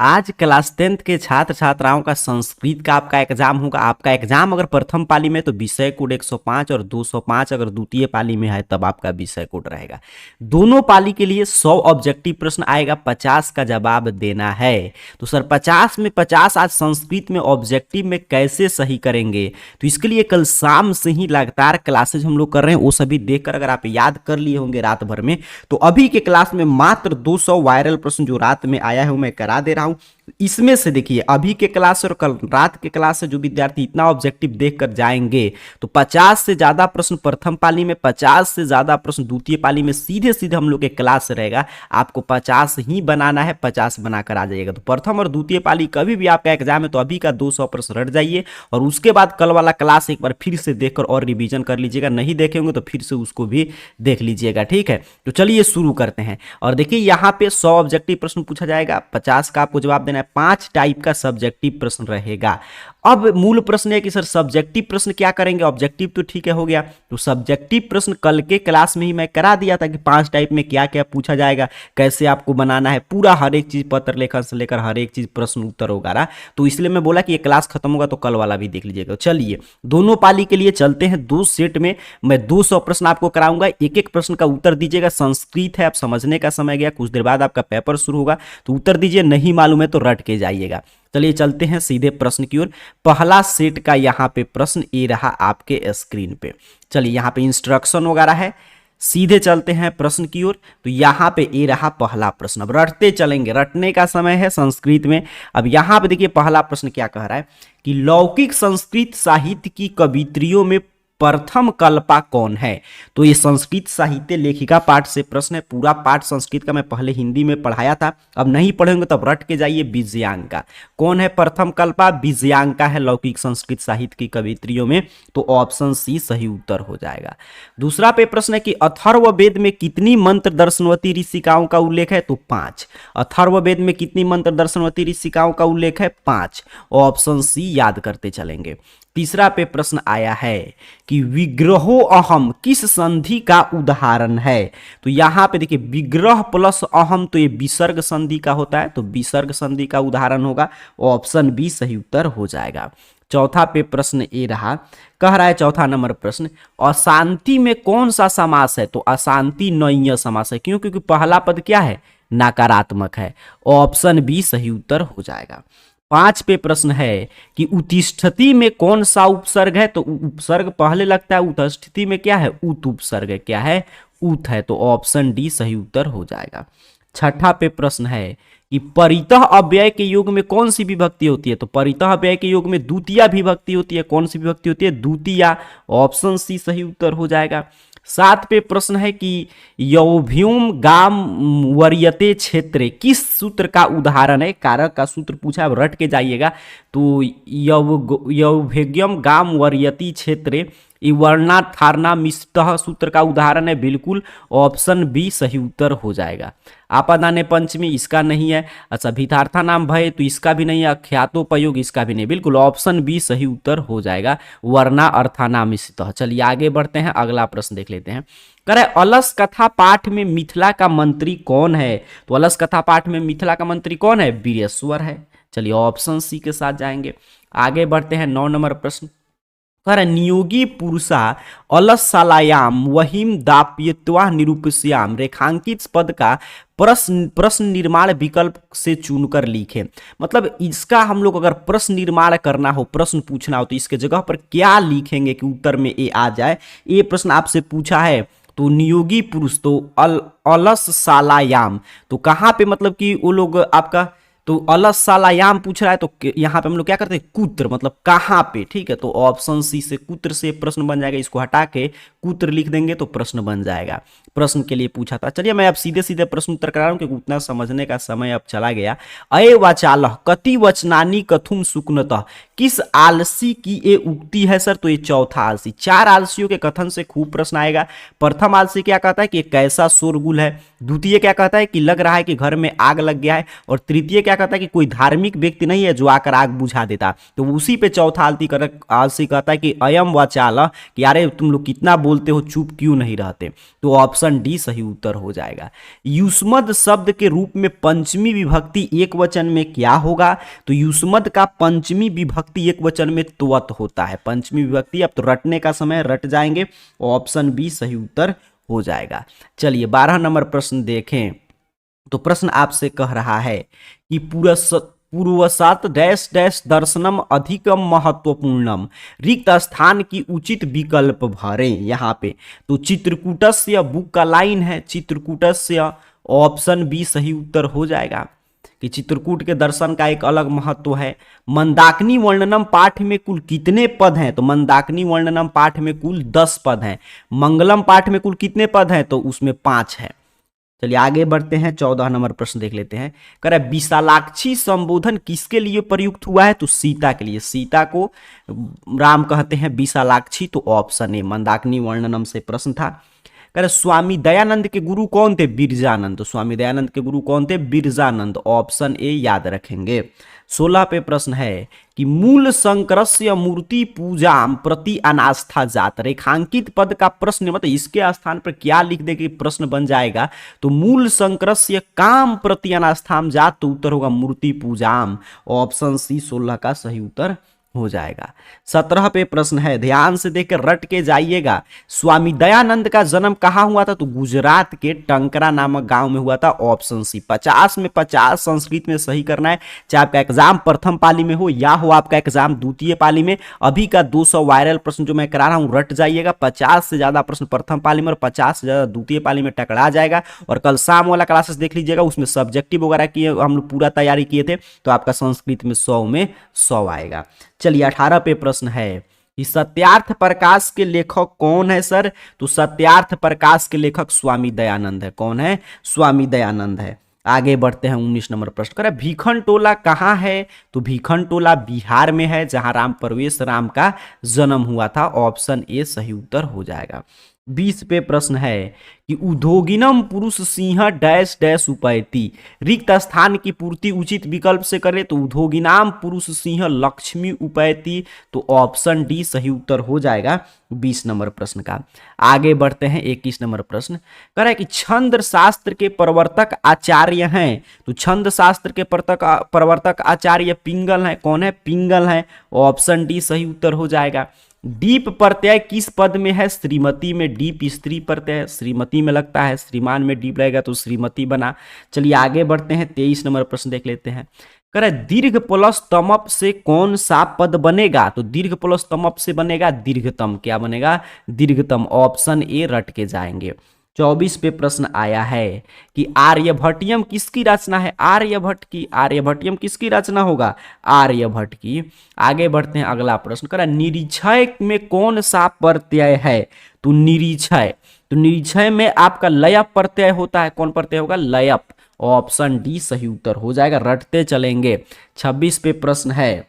आज class 10th के छात्र छात्राओं का संस्कृत का आपका एग्जाम होगा। आपका एग्जाम अगर प्रथम पाली में तो विषय कोड 105 और 205 अगर द्वितीय पाली में है तब आपका विषय कोड रहेगा। दोनों पाली के लिए 100 ऑब्जेक्टिव प्रश्न आएगा, 50 का जवाब देना है। तो सर 50 में 50 आज संस्कृत में ऑब्जेक्टिव में कैसे सही करेंगे, तो इसके लिए कल शाम से ही लगातार क्लासेज हम लोग कर रहे हैं। वो सभी देखकर अगर आप याद कर लिए होंगे रात भर में, तो अभी के क्लास में मात्र 200 वायरल प्रश्न जो रात में आया है वो मैं करा दे रहा हूं। इसमें से देखिए अभी के क्लास और कल रात के क्लास से जो विद्यार्थी इतना ऑब्जेक्टिव देखकर जाएंगे तो 50 से ज्यादा प्रश्न प्रथम पाली में, 50 से ज्यादा प्रश्न द्वितीय पाली में सीधे सीधे हम लोग के क्लास रहेगा। आपको 50 ही बनाना है, 50 बनाकर आ जाइएगा। तो प्रथम और द्वितीय पाली कभी भी आपका एग्जाम है तो अभी का 200 प्रश्न रट जाइए और उसके बाद कल वाला क्लास एक बार फिर से देखकर और रिवीजन कर लीजिएगा। नहीं देखे होंगे तो फिर से उसको भी देख लीजिएगा, ठीक है। तो चलिए शुरू करते हैं। और देखिए यहाँ पे 100 ऑब्जेक्टिव प्रश्न पूछा जाएगा, 50 का आपको जवाब देना है। 5 टाइप का सब्जेक्टिव प्रश्न रहेगा। अब मूल प्रश्न है कि सर सब्जेक्टिव प्रश्न क्या करेंगे, ऑब्जेक्टिव तो ठीक है हो गया। तो सब्जेक्टिव प्रश्न कल के क्लास में ही मैं करा दिया था कि 5 टाइप में क्या क्या पूछा जाएगा, कैसे आपको बनाना है, पूरा हर एक चीज पत्र लेखन से लेकर हर एक चीज प्रश्न उत्तर होगा ना। तो इसलिए मैं बोला कि ये क्लास खत्म होगा तो कल वाला भी देख लीजिएगा। चलिए दोनों पाली के लिए चलते हैं। 2 सेट में मैं 200 प्रश्न आपको कराऊंगा, एक एक प्रश्न का उत्तर दीजिएगा। संस्कृत है, आप समझने का समय गया, कुछ देर बाद आपका पेपर शुरू होगा तो उत्तर दीजिए, नहीं मालूम है तो रट के जाइएगा। चलिए चलते हैं सीधे प्रश्न की ओर। पहला सेट का यहाँ पे प्रश्न ये रहा आपके स्क्रीन पे। चलिए यहाँ पे इंस्ट्रक्शन वगैरह है, सीधे चलते हैं प्रश्न की ओर। तो यहाँ पे ये रहा पहला प्रश्न। अब रटते चलेंगे, रटने का समय है संस्कृत में। अब यहाँ पे देखिए पहला प्रश्न क्या कह रहा है कि लौकिक संस्कृत साहित्य की कवित्रियों में प्रथम कल्पा कौन है। तो ये संस्कृत साहित्य लेखिका पाठ से प्रश्न है। पूरा पाठ संस्कृत का मैं पहले हिंदी में पढ़ाया था, अब नहीं पढ़ेंगे तब रट के जाइए। विजयांका कौन है प्रथम कल्पा, विजयांका है लौकिक संस्कृत साहित्य की कवित्रियों में। तो ऑप्शन सी सही उत्तर हो जाएगा। दूसरा पे प्रश्न है कि अथर्ववेद में कितनी मंत्र दर्शनवती ऋषिकाओं का उल्लेख है। तो 5। अथर्ववेद में कितनी मंत्र दर्शनवती ऋषिकाओं का उल्लेख है, 5। ऑप्शन सी याद करते चलेंगे। तीसरा पे प्रश्न आया है कि विग्रहो अहम किस संधि का उदाहरण है। तो यहां पे देखिए विग्रह प्लस अहम तो ये विसर्ग संधि का होता है, तो विसर्ग संधि का उदाहरण होगा। ऑप्शन बी सही उत्तर हो जाएगा। चौथा पे प्रश्न ये रहा, कह रहा है चौथा नंबर प्रश्न, अशांति में कौन सा समास है। तो अशांति नय्य समास है। क्यों, क्योंकि पहला पद क्या है, नकारात्मक है। ऑप्शन बी सही उत्तर हो जाएगा। 5 पे प्रश्न है कि उत्तिष्ठति में कौन सा उपसर्ग है। तो उपसर्ग पहले लगता है, उत्तिष्ठति में क्या है, उत उपसर्ग है, क्या है, उत है। तो ऑप्शन डी सही उत्तर हो जाएगा। छठा पे प्रश्न है कि परितः अव्यय के योग में कौन सी विभक्ति होती है। तो परितः अव्यय के योग में द्वितीया विभक्ति होती है। कौन सी विभक्ति होती है, द्वितीया। ऑप्शन सी सही उत्तर हो जाएगा। 7 पे प्रश्न है कि यौभ्युम गाम वरीयते क्षेत्रे किस सूत्र का उदाहरण है। कारक का सूत्र पूछा है, रट के जाइएगा। तो यौभ्यम गाम वरीयति क्षेत्रे वर्णा थारना मिष्टः सूत्र का उदाहरण है, बिल्कुल। ऑप्शन बी सही उत्तर हो जाएगा। आपादाने पंचमी इसका नहीं है। अच्छा भितार्था नाम भय तो इसका भी नहीं है। अख्यातोपयोग इसका भी नहीं, बिल्कुल ऑप्शन बी सही उत्तर हो जाएगा, वर्णा अर्थानाम मिष्टः। चलिए आगे बढ़ते हैं, अगला प्रश्न देख लेते हैं। कह रहे अलस कथा पाठ में मिथिला का मंत्री कौन है। तो अलस कथा पाठ में मिथिला का मंत्री कौन है, वीरेश्वर है। चलिए ऑप्शन सी के साथ जाएंगे। आगे बढ़ते हैं 9 नंबर प्रश्न। नियोगी पुरुषा अलसालायाम वहीम दाप्यत्वा निरूपस्याम रेखांकित पद का प्रश्न निर्माण विकल्प से चुनकर लिखें। मतलब इसका हम लोग अगर प्रश्न निर्माण करना हो, प्रश्न पूछना हो तो इसके जगह पर क्या लिखेंगे कि उत्तर में ए आ जाए। ये प्रश्न आपसे पूछा है। तो नियोगी पुरुष तो अलसालायाम, तो कहाँ पे मतलब कि वो लोग आपका, तो अलसालायाम पूछ रहा है तो यहाँ पे हम लोग क्या करते हैं, कुत्र, मतलब कहाँ पे, ठीक है। तो ऑप्शन सी से कुत्र से प्रश्न बन जाएगा। इसको हटा के कुत्र लिख देंगे तो प्रश्न बन जाएगा। प्रश्न के लिए पूछा था। चलिए मैं अब सीधे सीधे प्रश्न उत्तर करा रहा हूँ क्योंकि उतना समझने का समय अब चला गया। अये वाचालः कति वचनानी कथुम सुकनतः किस आलसी की ये उक्ति है सर। तो ये चौथा आलसी। 4 आलसियों के कथन से खूब प्रश्न आएगा। प्रथम आलसी क्या कहता है कि कैसा शोरगुल है। द्वितीय क्या कहता है कि लग रहा है कि घर में आग लग गया है। और तृतीय क्या कहता है कि कोई धार्मिक व्यक्ति नहीं है जो आकर आग बुझा देता। तो उसी पे चौथा आलसी कहता है कि अयम वाचालः कि यारे तुम लोग कितना बोलते हो, चुप क्यों नहीं रहते। तो ऑप्शन ऑप्शन डी सही उत्तर हो जाएगा। युष्मद शब्द के रूप में पंचमी विभक्ति एक वचन में क्या होगा? तो युष्मद का पंचमी विभक्ति एक वचन में त्वत होता है। पंचमी विभक्ति अब तो रटने का समय रट जाएंगे, ऑप्शन बी सही उत्तर हो जाएगा। चलिए 12 नंबर प्रश्न देखें। तो प्रश्न आपसे कह रहा है कि पूर्वसत डैश डैश दर्शनम अधिकम महत्वपूर्णम, रिक्त स्थान की उचित विकल्प भरें। यहाँ पे तो चित्रकूटस्य बुक का लाइन है, चित्रकूटस्य, ऑप्शन बी सही उत्तर हो जाएगा कि चित्रकूट के दर्शन का एक अलग महत्व है। मंदाकिनी वर्णनम पाठ में कुल कितने पद हैं? तो मंदाकिनी वर्णनम पाठ में कुल 10 पद हैं। मंगलम पाठ में कुल कितने पद हैं? तो उसमें 5 है। चलिए आगे बढ़ते हैं, 14 नंबर प्रश्न देख लेते हैं। कह रहा है विशालाक्षी संबोधन किसके लिए प्रयुक्त हुआ है? तो सीता के लिए। सीता को राम कहते हैं विशालाक्षी, तो ऑप्शन ए मंदाकिनी वर्णनम से प्रश्न था। कह रहे स्वामी दयानंद के गुरु कौन थे? बिरजानंद। तो स्वामी दयानंद के गुरु कौन थे? बिरजानंद, ऑप्शन ए याद रखेंगे। 16 पे प्रश्न है कि मूल शंकरस्य मूर्ति पूजा प्रति अनास्था जात, रेखांकित पद का प्रश्न मतलब इसके स्थान पर क्या लिख दे कि प्रश्न बन जाएगा? तो मूल शंकरस्य काम प्रति अनास्थाम जात, तो उत्तर होगा मूर्ति पूजाम, ऑप्शन सी 16 का सही उत्तर हो जाएगा। 17 पे प्रश्न है, ध्यान से देखकर रट के जाइएगा। स्वामी दयानंद का जन्म कहाँ हुआ था? तो गुजरात के टंकरा नामक गांव में हुआ था, ऑप्शन सी। 50 में 50 संस्कृत में सही करना है, चाहे आपका एग्जाम प्रथम पाली में हो या हो आपका एग्जाम द्वितीय पाली में। अभी का 200 वायरल प्रश्न जो मैं करा रहा हूं रट जाइएगा। 50 से ज्यादा प्रश्न प्रथम पाली में और 50 से ज्यादा द्वितीय पाली में टकरा जाएगा। और कल शाम वाला क्लासेस देख लीजिएगा, उसमें सब्जेक्टिव वगैरह किए, हम लोग पूरा तैयारी किए थे, तो आपका संस्कृत में 100 में 100 आएगा। चलिए 18 पे प्रश्न है कि सत्यार्थ प्रकाश के लेखक कौन है सर? तो सत्यार्थ प्रकाश के लेखक स्वामी दयानंद है। कौन है? स्वामी दयानंद है। आगे बढ़ते हैं, 19 नंबर प्रश्न कर भीखन टोला कहाँ है? तो भीखन टोला बिहार में है, जहां राम परवेश राम का जन्म हुआ था, ऑप्शन ए सही उत्तर हो जाएगा। 20 पे प्रश्न है कि उद्योगिनम पुरुष सिंह डैश डैश उपैति, रिक्त स्थान की पूर्ति उचित विकल्प से करें। तो उद्योगिनाम पुरुष सिंह लक्ष्मी उपैति, तो ऑप्शन डी सही उत्तर हो जाएगा 20 नंबर प्रश्न का। आगे बढ़ते हैं, 21 नंबर प्रश्न कह रहा है कि छंद शास्त्र के प्रवर्तक आचार्य हैं। तो छंद शास्त्र के प्रवर्तक आचार्य पिंगल हैं। कौन है? पिंगल हैं, ऑप्शन डी सही उत्तर हो जाएगा। डीप प्रत्यय किस पद में है? श्रीमती में। डीप स्त्री प्रत्यय है, श्रीमती में लगता है, श्रीमान में डीप रहेगा तो श्रीमती बना। चलिए आगे बढ़ते हैं, 23 नंबर प्रश्न देख लेते हैं। कह रहा है दीर्घ प्लस तमप से कौन सा पद बनेगा? तो दीर्घ प्लस तमप से बनेगा दीर्घतम। क्या बनेगा? दीर्घतम, ऑप्शन ए रट के जाएंगे। 24 पे प्रश्न आया है कि आर्यभट्टियम किसकी रचना है? आर्यभट्ट की। आर्यभट्टियम किसकी रचना होगा? आर्यभट्ट की। आगे बढ़ते हैं, अगला प्रश्न करा निरीक्षय में कौन सा प्रत्यय है? तो निरीक्षय। तो निरीक्षय में आपका लयप प्रत्यय होता है। कौन प्रत्यय होगा? लयप, ऑप्शन डी सही उत्तर हो जाएगा। रटते चलेंगे। 26 पे प्रश्न है,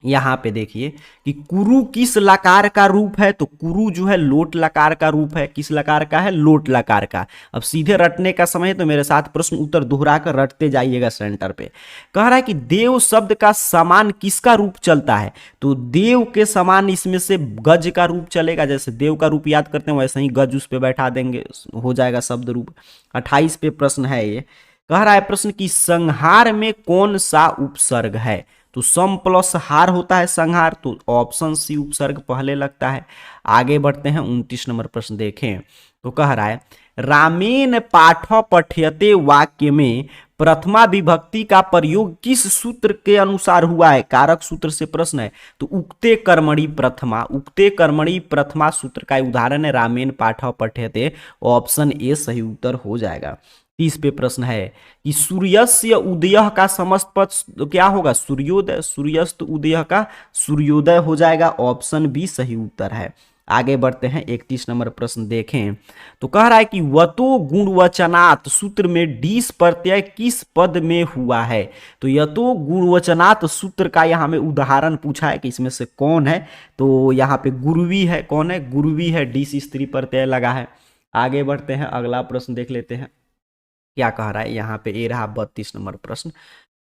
यहां पे देखिए कि कुरु किस लकार का रूप है? तो कुरु जो है लोट लकार का रूप है। किस लकार का है? लोट लकार का। अब सीधे रटने का समय है, तो मेरे साथ प्रश्न उत्तर दोहरा कर रटते जाइएगा सेंटर पे। कह रहा है कि देव शब्द का समान किसका रूप चलता है? तो देव के समान इसमें से गज का रूप चलेगा। जैसे देव का रूप याद करते हैं वैसे ही गज उस पे बैठा देंगे, हो जाएगा शब्द रूप। 28 पे प्रश्न है, ये कह रहा है प्रश्न की संहार में कौन सा उपसर्ग है? तो सम प्लस हार होता है संहार, तो ऑप्शन सी उपसर्ग पहले लगता है। आगे बढ़ते हैं, 29 नंबर प्रश्न देखें। तो कह रहा है रामेण पाठ पठ्यते वाक्य में प्रथमा विभक्ति का प्रयोग किस सूत्र के अनुसार हुआ है? कारक सूत्र से प्रश्न है। तो उक्ते कर्मणि प्रथमा, उक्ते कर्मणि प्रथमा सूत्र का उदाहरण है रामेण पाठ पठ्यते, ऑप्शन ए सही उत्तर हो जाएगा। 30 पे प्रश्न है कि सूर्यस्य उदय का समस्त पद क्या होगा? सूर्योदय। सूर्यस्त उदय का सूर्योदय हो जाएगा, ऑप्शन बी सही उत्तर है। आगे बढ़ते हैं, 31 नंबर प्रश्न देखें। तो कह रहा है कि वतो गुणवचनात् सूत्र में डीस प्रत्यय किस पद में हुआ है? तो यतो गुणवचनात् सूत्र का यहाँ में उदाहरण पूछा है कि इसमें से कौन है? तो यहाँ पे गुरुवी है। कौन है? गुरुवी है, डीस स्त्री प्रत्यय लगा है। आगे बढ़ते हैं, अगला प्रश्न देख लेते हैं क्या कह रहा है। यहाँ पे ये रहा 32 नंबर प्रश्न।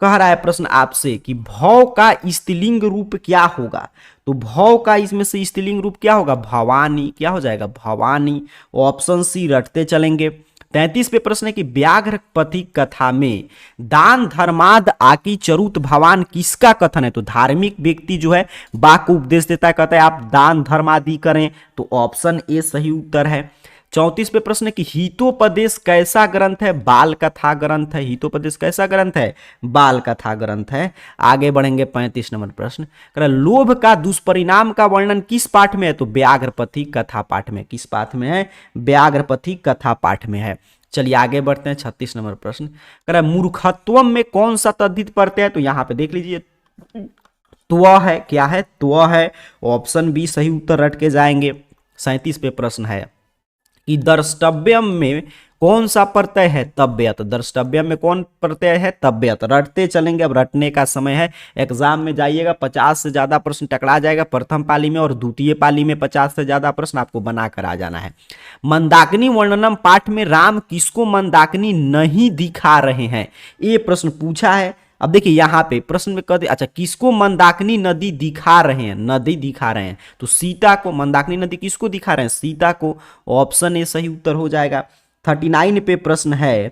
कह रहा है प्रश्न आपसे कि भव का स्त्रीलिंग रूप क्या होगा। तो भव का इसमें से स्त्रीलिंग रूप क्या होगा, भवानी। क्या हो जाएगा, भवानी। ऑप्शन सी रटते चलेंगे। 33 पे प्रश्न है कि व्याघ्र पथी कथा में दान धर्माद आकी चरुत भवान किसका कथन है। तो धार्मिक व्यक्ति जो है बाघ को उपदेश देता है, कहता है आप दान धर्म आदि करें। तो ऑप्शन ए सही उत्तर है। 34 पे प्रश्न है कि हितोपदेश कैसा ग्रंथ है, बाल कथा ग्रंथ है। हितोपदेश कैसा ग्रंथ है, बाल कथा ग्रंथ है। आगे बढ़ेंगे 35 नंबर प्रश्न, लोभ का दुष्परिणाम का वर्णन किस पाठ में है। तो व्याघ्रपथी कथा पाठ में। किस पाठ में है, व्याघ्रपथी कथा पाठ में है। चलिए आगे बढ़ते हैं 36 नंबर प्रश्न, मूर्खत्व में कौन सा तद्धित प्रत्यय है। तो यहां पे देख लीजिए त्व है। क्या है, त्व है। ऑप्शन बी सही उत्तर रट के जाएंगे। 37 पे प्रश्न है कि द्रष्टव्यम में कौन सा प्रत्यय है, तव्यत। द्रष्टव्यम में कौन प्रत्यय है, तव्यत। रटते चलेंगे, अब रटने का समय है। एग्जाम में जाइएगा 50 से ज्यादा प्रश्न टकरा जाएगा प्रथम पाली में, और द्वितीय पाली में 50 से ज्यादा प्रश्न आपको बनाकर आ जाना है। मंदाकिनी वर्णनम पाठ में राम किसको मंदाकिनी नहीं दिखा रहे हैं, ये प्रश्न पूछा है। अब देखिए यहाँ पे प्रश्न में कहते, अच्छा किसको मंदाकिनी नदी दिखा रहे हैं, नदी दिखा रहे हैं। तो सीता को। मंदाकिनी नदी किसको दिखा रहे हैं, सीता को। ऑप्शन ए सही उत्तर हो जाएगा। 39 पे प्रश्न है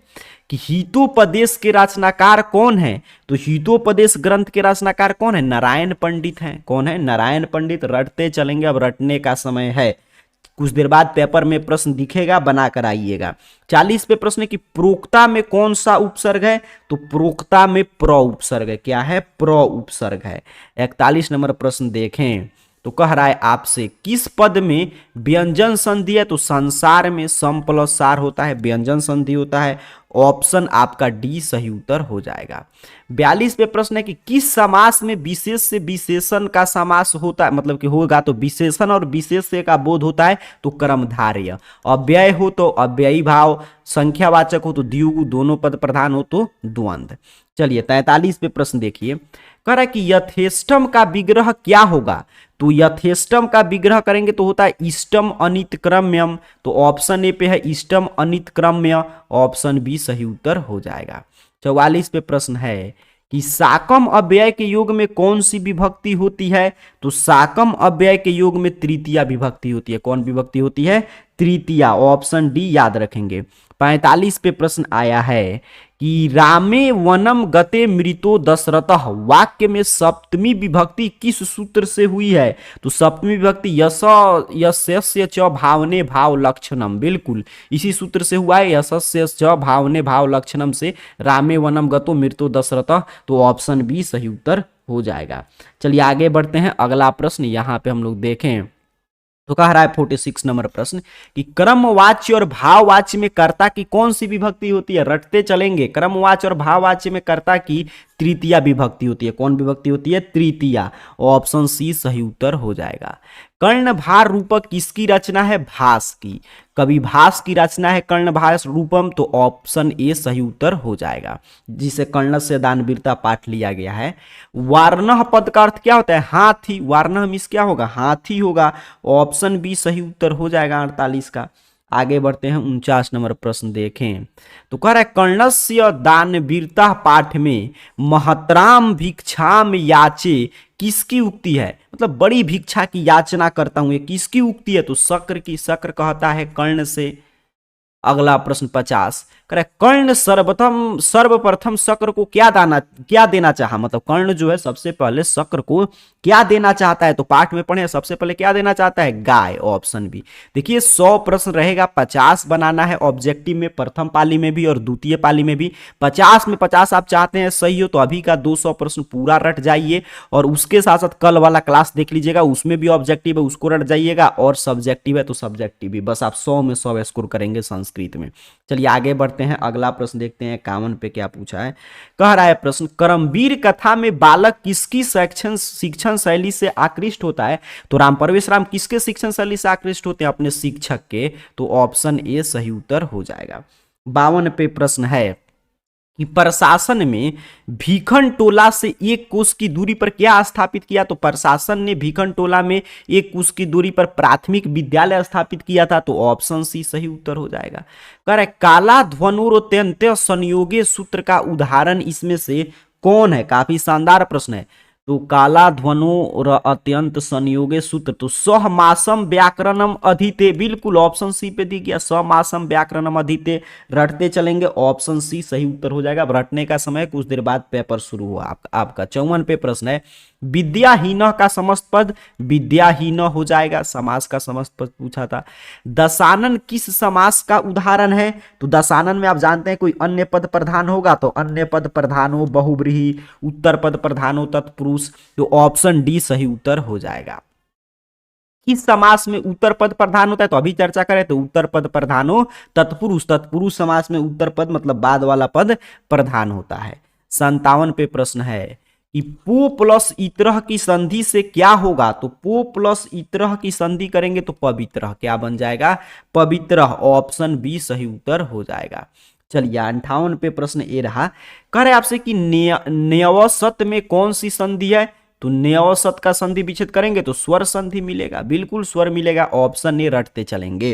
कि हितोपदेश के रचनाकार कौन है। तो हितोपदेश ग्रंथ के रचनाकार कौन है, नारायण पंडित हैं। कौन है, नारायण पंडित। रटते चलेंगे, अब रटने का समय है। कुछ देर बाद पेपर में प्रश्न दिखेगा, बनाकर आइएगा। 40 पे प्रश्न है कि प्रोक्ता में कौन सा उपसर्ग है। तो प्रोक्ता में प्र उपसर्ग है। क्या है, प्र उपसर्ग है। 41 नंबर प्रश्न देखें तो कह रहा है आपसे किस पद में व्यंजन संधि है। तो संसार में सम प्लस सार होता है, व्यंजन संधि होता है। ऑप्शन आपका डी सही उत्तर हो जाएगा। 42 पे प्रश्न है कि किस समास में विशेष से विशेषण का समास होता है, मतलब कि होगा। तो विशेषण और विशेष से का बोध होता है तो कर्मधारय। अव्यय हो तो अव्ययी भाव, संख्यावाचक हो तो द्विगु, दोनों पद प्रधान हो तो द्वंद्व। चलिए 43 पे प्रश्न देखिए, कह रहा है कि यथेष्टम का विग्रह क्या होगा। तो यथेष्टम का विग्रह करेंगे तो होता है इष्टम अनितक्रम्यम। तो ऑप्शन ए पे है इष्टम अनितक्रम्य। ऑप्शन बी सही उत्तर हो जाएगा। 44 पे प्रश्न है कि साकम अव्यय के योग में कौन सी विभक्ति होती है। तो साकम अव्यय के योग में तृतीया विभक्ति होती है। कौन विभक्ति होती है, तृतीया। ऑप्शन डी याद रखेंगे। 45 पे प्रश्न आया है कि रामे वनम गते मृतो दशरथः वाक्य में सप्तमी विभक्ति किस सूत्र से हुई है। तो सप्तमी विभक्ति यशस्य च भावने भाव लक्षणम, बिल्कुल इसी सूत्र से हुआ है। यशस्य च भावने भाव लक्षणम से रामे वनम गतो मृतो दशरथः। तो ऑप्शन बी सही उत्तर हो जाएगा। चलिए आगे बढ़ते हैं। अगला प्रश्न यहाँ पे हम लोग देखें तो कह रहा है 46 नंबर प्रश्न कि क्रमवाच्य और भाववाच्य में कर्ता की कौन सी विभक्ति होती है। रटते चलेंगे। क्रमवाच्य और भाववाच्य में कर्ता की तृतीया विभक्ति होती है। कौन विभक्ति होती है, तृतीया। ऑप्शन सी सही उत्तर हो जाएगा। कर्णभार रूपक किसकी रचना है, भास की। कवि भास की रचना है कर्णभार रूपम। तो ऑप्शन ए सही उत्तर हो जाएगा, जिसे कर्ण से दानवीरता पाठ लिया गया है। वार्णह पद का अर्थ क्या होता है, हाथी। वार्णह मीन्स क्या होगा, हाथी होगा। ऑप्शन बी सही उत्तर हो जाएगा 48 का। आगे बढ़ते हैं 49 नंबर प्रश्न देखें तो कह रहा है कर्णस्य दानवीरता पाठ में महतराम भिक्षाम याचे किसकी उक्ति है। मतलब बड़ी भिक्षा की याचना करता हूं, ये किसकी उक्ति है। तो शक्र की। शक्र कहता है कर्ण से। अगला प्रश्न 50 करे कर्ण सर्वप्रथम शक्र को क्या देना चाहा। मतलब कर्ण जो है सबसे पहले शक्र को क्या देना चाहता है। तो पाठ में पढ़े सबसे पहले क्या देना चाहता है, गाय। Option B. देखिए 100 प्रश्न रहेगा, 50 बनाना है ऑब्जेक्टिव में, प्रथम पाली में भी और द्वितीय पाली में भी। 50 में 50 आप चाहते हैं सही हो तो अभी का 200 प्रश्न पूरा रट जाइए, और उसके साथ साथ कल वाला क्लास देख लीजिएगा, उसमें भी ऑब्जेक्टिव है उसको रट जाइएगा, और सब्जेक्टिव है तो सब्जेक्टिव भी। बस आप 100 में 100 स्कोर करेंगे संस्कृत में। चलिए आगे बढ़ते हैं। अगला प्रश्न देखते हैं 51 पे क्या पूछा है। कह रहा है प्रश्न करमवीर कथा में बालक किसकी शिक्षण शैली से आकृष्ट होता है। तो राम परवेश राम किसके शिक्षण शैली से आकृष्ट होते हैं, अपने शिक्षक के। तो ऑप्शन ए सही उत्तर हो जाएगा। 52 पे प्रश्न है कि प्रशासन में भीखन टोला से 1 कोस की दूरी पर क्या स्थापित किया। तो प्रशासन ने भीखन टोला में 1 कोस की दूरी पर प्राथमिक विद्यालय स्थापित किया था। तो ऑप्शन सी सही उत्तर हो जाएगा। कह रहा है काला ध्वनुरोत्यंत संयोगे सूत्र का उदाहरण इसमें से कौन है? काफी शानदार प्रश्न है। तो काला ध्वनो और अत्यंत संयोगे सूत्र, तो सहमासम व्याकरणम अधीते, बिल्कुल ऑप्शन सी पे दी गया, सहमासम व्याकरणम अधीते। रटते चलेंगे, ऑप्शन सी सही उत्तर हो जाएगा। अब रटने का समय कुछ देर बाद पेपर शुरू हुआ आपका 54 पे प्रश्न है, विद्याहीन का समस्त पद विद्याहीन हो जाएगा, समास का समस्त पद पूछा था। दशानन किस समास का उदाहरण है? तो दशानन में आप जानते हैं कोई अन्य पद प्रधान होगा, तो अन्य पद प्रधान हो, बहुव्रीहि, उत्तर पद प्रधान हो, तत्पुरुष। तो ऑप्शन डी सही उत्तर हो जाएगा। किस समास में उत्तर पद प्रधान होता है? तो अभी चर्चा करें तो उत्तर पद प्रधान हो, तत्पुरुष, तत्पुरुष समास में उत्तर पद मतलब बाद वाला पद प्रधान होता है। 57 पे प्रश्न है कि पो प्लस इतरह की संधि से क्या होगा? तो पो प्लस इतरह की संधि करेंगे तो पवित्रह, क्या बन जाएगा? पवित्रह। ऑप्शन बी सही उत्तर हो जाएगा। चलिए 58 पे प्रश्न ए रहा, कह रहे आपसे कि न्यवसत में कौन सी संधि है? तो न्यवसत का संधि विच्छेद करेंगे तो स्वर संधि मिलेगा, बिल्कुल स्वर मिलेगा। ऑप्शन ए रटते चलेंगे।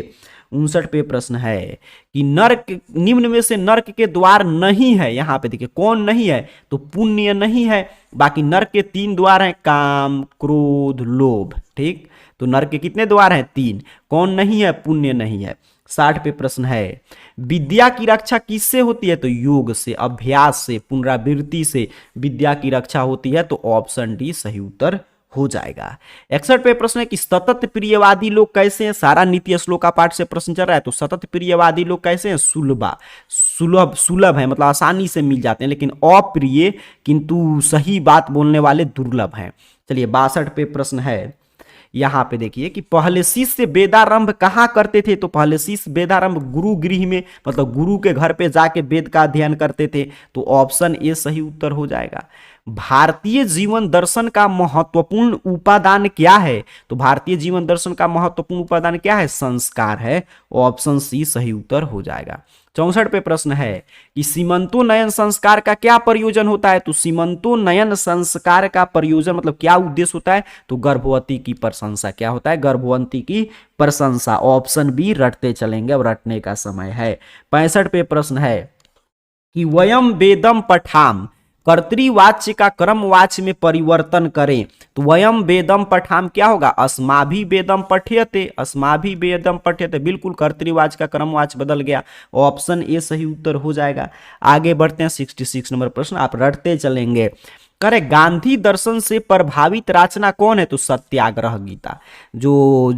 59 पे प्रश्न है कि नर्क, निम्न में से नर्क के द्वार नहीं है, यहां पे देखिए कौन नहीं है? तो पुण्य नहीं है। बाकी नर्क के 3 द्वार हैं, काम, क्रोध, लोभ। ठीक, तो नर्क के कितने द्वार हैं? 3। कौन नहीं है? पुण्य नहीं है। 60 पे प्रश्न है, विद्या की रक्षा किससे होती है? तो योग से, अभ्यास से, पुनरावृत्ति से विद्या की रक्षा होती है। तो ऑप्शन डी सही उत्तर हो जाएगा। 61 पे प्रश्न है कि सतत प्रियवादी लोग कैसे हैं? सारा नीति श्लोका पाठ से प्रश्न चल रहा है। तो सतत प्रियवादी लोग कैसे हैं? सुलभ, सुलभ है मतलब आसानी से मिल जाते हैं, लेकिन अप्रिय किंतु सही बात बोलने वाले दुर्लभ हैं। चलिए 62 पे प्रश्न है, यहां पे देखिए कि पहले शिष्य वेदारंभ कहां करते थे? तो पहले शिष्य वेदारंभ गुरु गृह में, मतलब गुरु के घर पे जाके वेद का अध्ययन करते थे। तो ऑप्शन ए सही उत्तर हो जाएगा। भारतीय जीवन दर्शन का महत्वपूर्ण उपादान क्या है? तो भारतीय जीवन दर्शन का महत्वपूर्ण उपादान क्या है? संस्कार है। ऑप्शन सी सही उत्तर हो जाएगा। 64 पे प्रश्न है कि सीमंतोन्नयन संस्कार का क्या प्रयोजन होता है? तो सीमंतोन्नयन संस्कार का प्रयोजन मतलब क्या उद्देश्य होता है? तो गर्भवती की प्रशंसा। क्या होता है? गर्भवती की प्रशंसा। ऑप्शन बी रटते चलेंगे, अब रटने का समय है। 65 पे प्रश्न है कि वयम वेदम पठाम, कर्तृवाच्य का क्रमवाच्य में परिवर्तन करें। तो वयम वेदम पठाम क्या होगा? अस्माभि वेदम पठ्यते, अस्माभि वेदम पठ्यते, बिल्कुल कर्तृवाच्य का क्रमवाच्य बदल गया। ऑप्शन ए सही उत्तर हो जाएगा। आगे बढ़ते हैं 66 नंबर प्रश्न, आप रटते चलेंगे। करे गांधी दर्शन से प्रभावित रचना कौन है? तो सत्याग्रह गीता, जो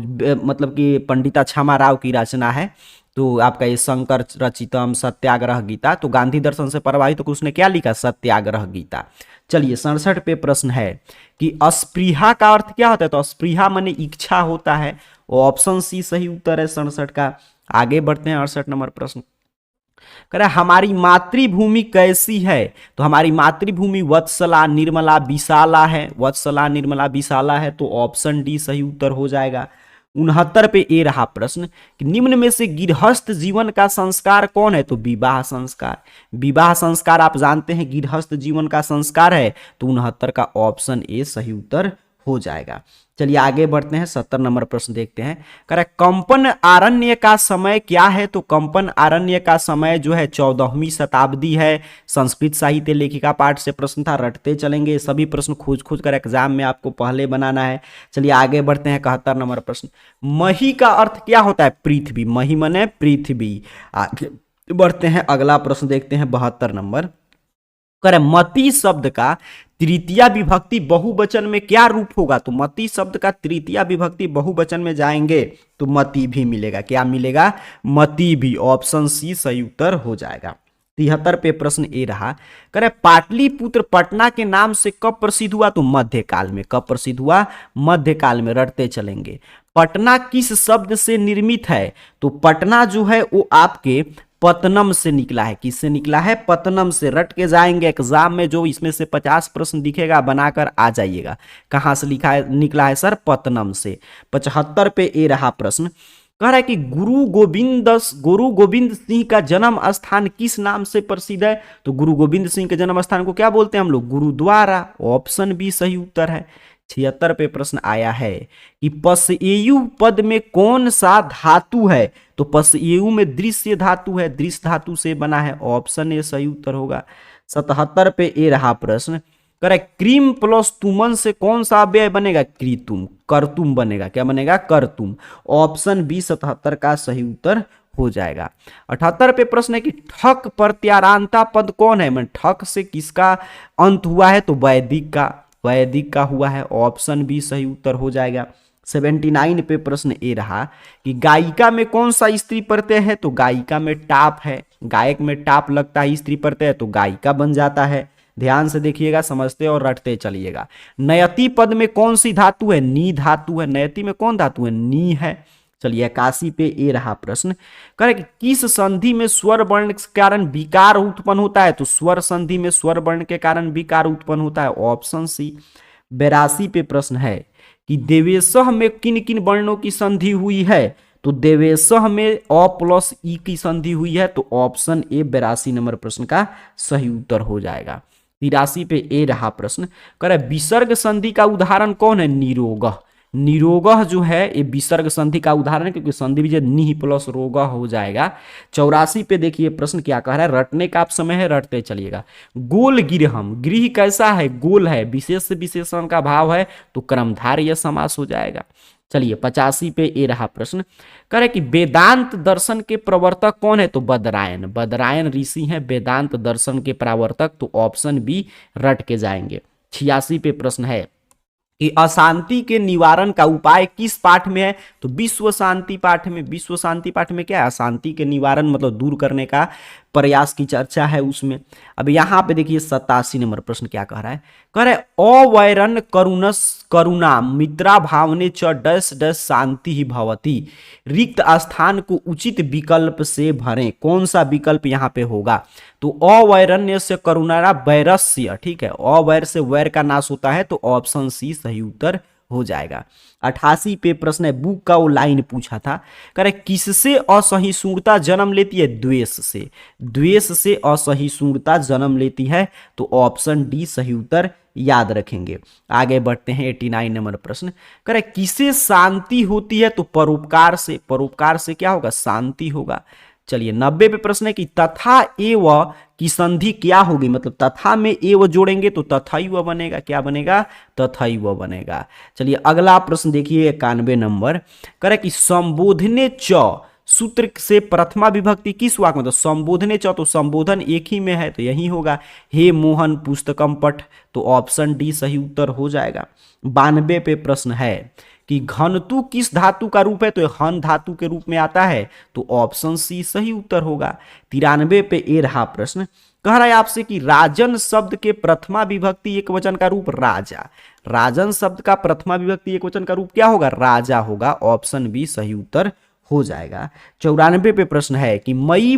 मतलब कि पंडिता क्षमा राव की रचना है। तो आपका ये शंकर रचितम सत्याग्रह गीता, तो गांधी दर्शन से प्रभावित तो उसने क्या लिखा? सत्याग्रह गीता। चलिए 67 पे प्रश्न है कि अस्पृहा का अर्थ क्या होता है? तो अस्पृहा माने इच्छा होता है। ऑप्शन सी सही उत्तर है 67 का। आगे बढ़ते हैं 68 नंबर प्रश्न, कह रहा है हमारी मातृभूमि कैसी है? तो हमारी मातृभूमि वत्सला, निर्मला, विशाला है। वत्सला, निर्मला, विशाला है। तो ऑप्शन डी सही उत्तर हो जाएगा। 69 पे ए रहा प्रश्न कि निम्न में से गृहस्थ जीवन का संस्कार कौन है? तो विवाह संस्कार। विवाह संस्कार आप जानते हैं गृहस्थ जीवन का संस्कार है। तो 69 का ऑप्शन ए सही उत्तर हो जाएगा। चलिए आगे बढ़ते हैं 70 नंबर प्रश्न देखते हैं। कह रहा है कंपन आरण्य का समय क्या है? तो कंपन आरण्य का समय जो है 14वीं शताब्दी है। संस्कृत साहित्य लेखिका पाठ से प्रश्न था, रटते चलेंगे। सभी प्रश्न खोज खोज कर एग्जाम में आपको पहले बनाना है। चलिए आगे बढ़ते हैं 71 नंबर प्रश्न, मही का अर्थ क्या होता है? पृथ्वी, मही माने पृथ्वी। आगे बढ़ते हैं अगला प्रश्न देखते हैं 72 नंबर, करे मति शब्द का तृतीया विभक्ति बहुवचन में क्या रूप होगा? तो मति शब्द का तृतीया विभक्ति बहुवचन में जाएंगे तो मति भी मिलेगा। क्या मिलेगा? मति भी। ऑप्शन सी सही उत्तर हो जाएगा। 73 पे प्रश्न ए रहा, करे पाटलिपुत्र पटना के नाम से कब प्रसिद्ध हुआ? तो मध्यकाल में। कब प्रसिद्ध हुआ? मध्यकाल में। रटते चलेंगे। पटना किस शब्द से निर्मित है? तो पटना जो है वो आपके पतनम से निकला है। किससे निकला है? पतनम से। रट के जाएंगे एग्जाम में, जो इसमें से 50 प्रश्न दिखेगा बनाकर आ जाइएगा। कहां से लिखा है, निकला है सर? पतनम से। 75 पे ए रहा प्रश्न, कह रहा है कि गुरु गोविंद सिंह का जन्म स्थान किस नाम से प्रसिद्ध है? तो गुरु गोविंद सिंह के जन्म स्थान को क्या बोलते हैं हम लोग? गुरुद्वारा। ऑप्शन बी सही उत्तर है। 76 पे प्रश्न आया है कि पसएयु पद में कौन सा धातु है? तो पसएयु में दृश्य धातु है, दृश्य धातु से बना है। ऑप्शन ए सही उत्तर होगा। 77 पे ए रहा प्रश्न, करेक्ट, क्रीम प्लस तुमन से कौन सा अव्यय बनेगा? क्रीतुम, करतुम बनेगा, क्या बनेगा? करतुम। ऑप्शन बी 77 का सही उत्तर हो जाएगा। 78 पे प्रश्न है कि ठक प्रत्यारांता पद कौन है? मैं ठक से किसका अंत हुआ है? तो वैदिक का, वैदिक का हुआ है। ऑप्शन बी सही उत्तर हो जाएगा। 79 पे प्रश्न ए रहा कि गायिका में कौन सा स्त्री प्रत्यय है? तो गायिका में टाप है, गायक में टाप लगता है, स्त्री प्रत्यय तो गायिका बन जाता है। ध्यान से देखिएगा, समझते और रटते चलिएगा। नयति पद में कौन सी धातु है? नी धातु है। नयति में कौन धातु है? नी है। चलिए 81 पे ए रहा प्रश्न, करेक्ट, किस संधि में स्वर वर्ण के कारण विकार उत्पन्न होता है? तो स्वर संधि में स्वर वर्ण के कारण विकार उत्पन्न होता है। Option C. 82 पे प्रश्न है कि देवेशः में किन किन वर्णों की संधि हुई है? तो देवेशः में अ प्लस ई की संधि हुई है। तो ऑप्शन ए 82 नंबर प्रश्न का सही उत्तर हो जाएगा। 83 पे ए रहा प्रश्न, करे विसर्ग संधि का उदाहरण कौन है? निरोगः। निरोगः जो है ये विसर्ग संधि का उदाहरण है, क्योंकि संधि विजय निह प्लस रोगः हो जाएगा। 84 पे देखिए प्रश्न क्या कह रहा है, रटने का आप समय है, रटते चलिएगा। गोल गिरहम, गृह कैसा है? गोल है, विशेष से विशेषण का भाव है तो कर्मधारय समास हो जाएगा। चलिए 85 पे ए रहा प्रश्न, करे कि वेदांत दर्शन के प्रवर्तक कौन है? तो बदरायन, बदरायन ऋषि हैं वेदांत दर्शन के प्रवर्तक। तो ऑप्शन बी रट के जाएंगे। 86 पे प्रश्न है कि अशांति के निवारण का उपाय किस पाठ में है? तो विश्व शांति पाठ में। विश्व शांति पाठ में क्या है? अशांति के निवारण मतलब दूर करने का प्रयास की चर्चा है उसमें। अब यहाँ पे देखिए 87 नंबर प्रश्न क्या कह रहा है, कह रहा है अवैरन करुणस करुणा मित्रा भावने च डैश डैश शांति ही भवती, रिक्त स्थान को उचित विकल्प से भरें। कौन सा विकल्प यहाँ पे होगा? तो अवैरण्य से करुणा वैरस्य, ठीक है, अवैर से वैर का नाश होता है। तो ऑप्शन सी सही उत्तर हो जाएगा। 88 पे प्रश्न है, बुक का वो लाइन पूछा था, करे किससे असहिष्णुता जन्म लेती है? द्वेष से, द्वेष से असहिष्णुता जन्म लेती है। तो ऑप्शन डी सही उत्तर याद रखेंगे। आगे बढ़ते हैं 89 नंबर प्रश्न, करे किसे शांति होती है? तो परोपकार से, परोपकार से क्या होगा? शांति होगा। चलिए 90 पे प्रश्न है कि तथा एव की संधि क्या होगी? मतलब तथा में एव जोड़ेंगे तो तथैव बनेगा, क्या बनेगा? तथैव बनेगा। चलिए अगला प्रश्न देखिए 91 नंबर, करे कि संबोधने च सूत्र से प्रथमा विभक्ति किस वाक्य में? तो संबोधने च, तो संबोधन एक ही में है तो यही होगा, हे मोहन पुस्तकम पठ। तो ऑप्शन डी सही उत्तर हो जाएगा। 92 पे प्रश्न है कि घनतु किस धातु का रूप है? तो हन धातु के रूप में आता है। तो ऑप्शन सी सही उत्तर होगा। 93 पे ए रहा प्रश्न, कह रहा है आपसे कि राजन शब्द के प्रथमा विभक्ति एक वचन का रूप राजा। राजन शब्द का प्रथमा विभक्ति एक वचन का रूप क्या होगा? राजा होगा। ऑप्शन बी सही उत्तर हो जाएगा। 94 पे प्रश्न है कि मई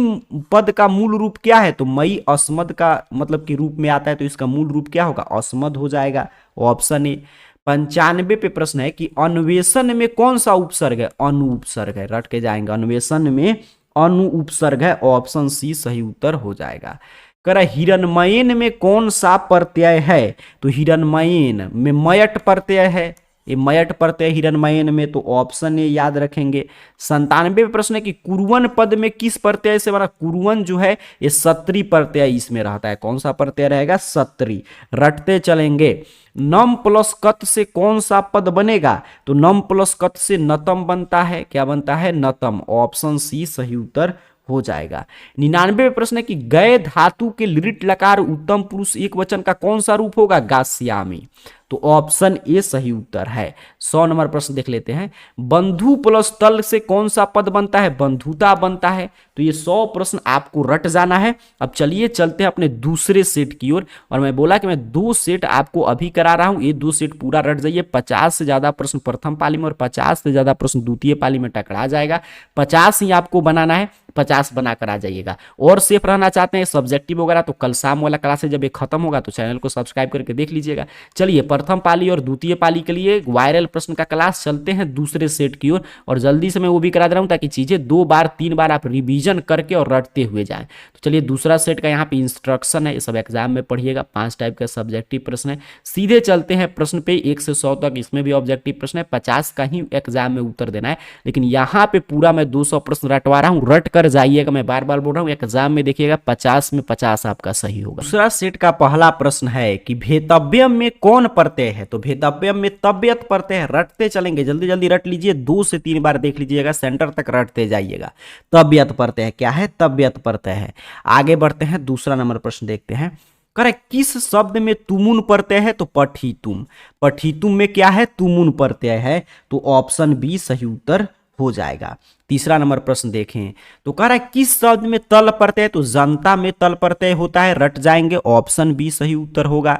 पद का मूल रूप क्या है? तो मई अस्मद का मतलब कि रूप में आता है तो इसका मूल रूप क्या होगा? अस्मद हो जाएगा। Option A. 95 पे प्रश्न है कि अन्वेषण में कौन सा उपसर्ग है? अनु उपसर्ग है, रट के जाएंगे। अन्वेषण में अनु उपसर्ग है। ऑप्शन सी सही उत्तर हो जाएगा। कह हिरणमयन में कौन सा प्रत्यय है? तो हिरणमयन में मयट प्रत्यय है, ये मयट प्रत्यय हिरणमयन में। तो ऑप्शन ए याद रखेंगे। 97 पे प्रश्न है कि कुरुवन पद में किस प्रत्यय से बना? कुरुवन जो है ये सत्री प्रत्यय इसमें रहता है। कौन सा प्रत्यय रहेगा? सत्री। रटते चलेंगे। नम प्लस कत से कौन सा पद बनेगा? तो नम प्लस कत से नतम बनता है, क्या बनता है? नतम। ऑप्शन सी सही उत्तर हो जाएगा। 99 प्रश्न है कि गए धातु के लिट लकार उत्तम पुरुष एक वचन का कौन सा रूप होगा? गास्यामी। तो ऑप्शन ए सही उत्तर है। 100 नंबर प्रश्न देख लेते हैं, बंधु प्लस तल से कौन सा पद बनता है? बंधुता बनता है। तो ये 100 प्रश्न आपको रट जाना है। अब चलिए चलते हैं अपने दूसरे सेट की ओर। और मैं बोला कि मैं 2 सेट आपको अभी करा रहा हूं, ये 2 सेट पूरा रट जाइए। 50 से ज्यादा प्रश्न प्रथम पाली में और 50 से ज्यादा प्रश्न द्वितीय पाली में टकरा जाएगा। 50 ही आपको बनाना है, 50 बनाकर आ जाइएगा। और सेफ रहना चाहते हैं सब्जेक्टिव वगैरह तो कल शाम वाला क्लास है, जब ये खत्म होगा तो चैनल को सब्सक्राइब करके देख लीजिएगा। चलिए प्रथम पाली और द्वितीय पाली के लिए वायरल प्रश्न का क्लास चलते हैं दूसरे सेट की ओर, और जल्दी से मैं वो भी करा दे रहा हूँ ताकि चीजें 2 बार 3 बार आप रिवीजन करके और रटते हुए जाएं। तो चलिए दूसरा सेट का यहाँ पे इंस्ट्रक्शन है, ये सब एग्जाम में पढ़िएगा, 5 टाइप का सब्जेक्टिव प्रश्न है। सीधे चलते हैं प्रश्न पे 1 से 100 तक, इसमें भी ऑब्जेक्टिव प्रश्न है, 50 का ही एग्जाम में उत्तर देना है, लेकिन यहाँ पे पूरा मैं 200 प्रश्न रटवा रहा हूँ, रट कर जाइएगा, मैं बार बार बोल रहा हूँ, एग्जाम में देखिएगा 50 में 50 आपका सही होगा। दूसरा सेट का पहला प्रश्न है कि भेतव्यम में कौन प्रत्यय है, तो भेतव्यम में तव्यत प्रत्यय है, रटते चलेंगे, जल्दी जल्दी रट लीजिए, 2 से 3 बार देख लीजिएगा, सेंटर तक रटते जाइएगा। तव्यत प्रत्यय है, क्या है, तव्यत प्रत्यय है। आगे बढ़ते हैं, दूसरा नंबर प्रश्न देखते हैं, करेक्ट, किस शब्द में तुमुन प्रत्यय है, तो पठितुम, पठितुम में क्या है, तुमुन प्रत्यय है, तो ऑप्शन बी सही उत्तर हो जाएगा। तीसरा नंबर प्रश्न देखें तो कह रहा है किस शब्द में तल प्रत्यय, तो जनता में तल प्रत्यय होता है, रट जाएंगे, ऑप्शन बी सही उत्तर होगा।